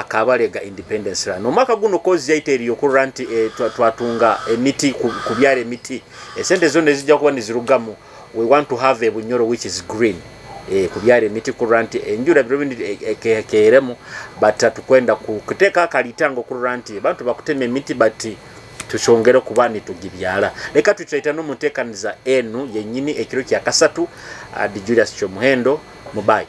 Kabarega Independence Run omaka guno kozi yaiteri ku ranti twatunga emiti kubyare emiti esente zone zijja kuba nizirugamu we want to have a bunyoro which is green kubyare emiti ku ranti enjura birobindi keremu but tukwenda kuteka kalitango ku ranti bantu bakuteme emiti but tushongera kubani tugibyala leka tuchaita no mutekaniza enu yenyini ekiro kya kasatu di Julius Chomuhendo mubai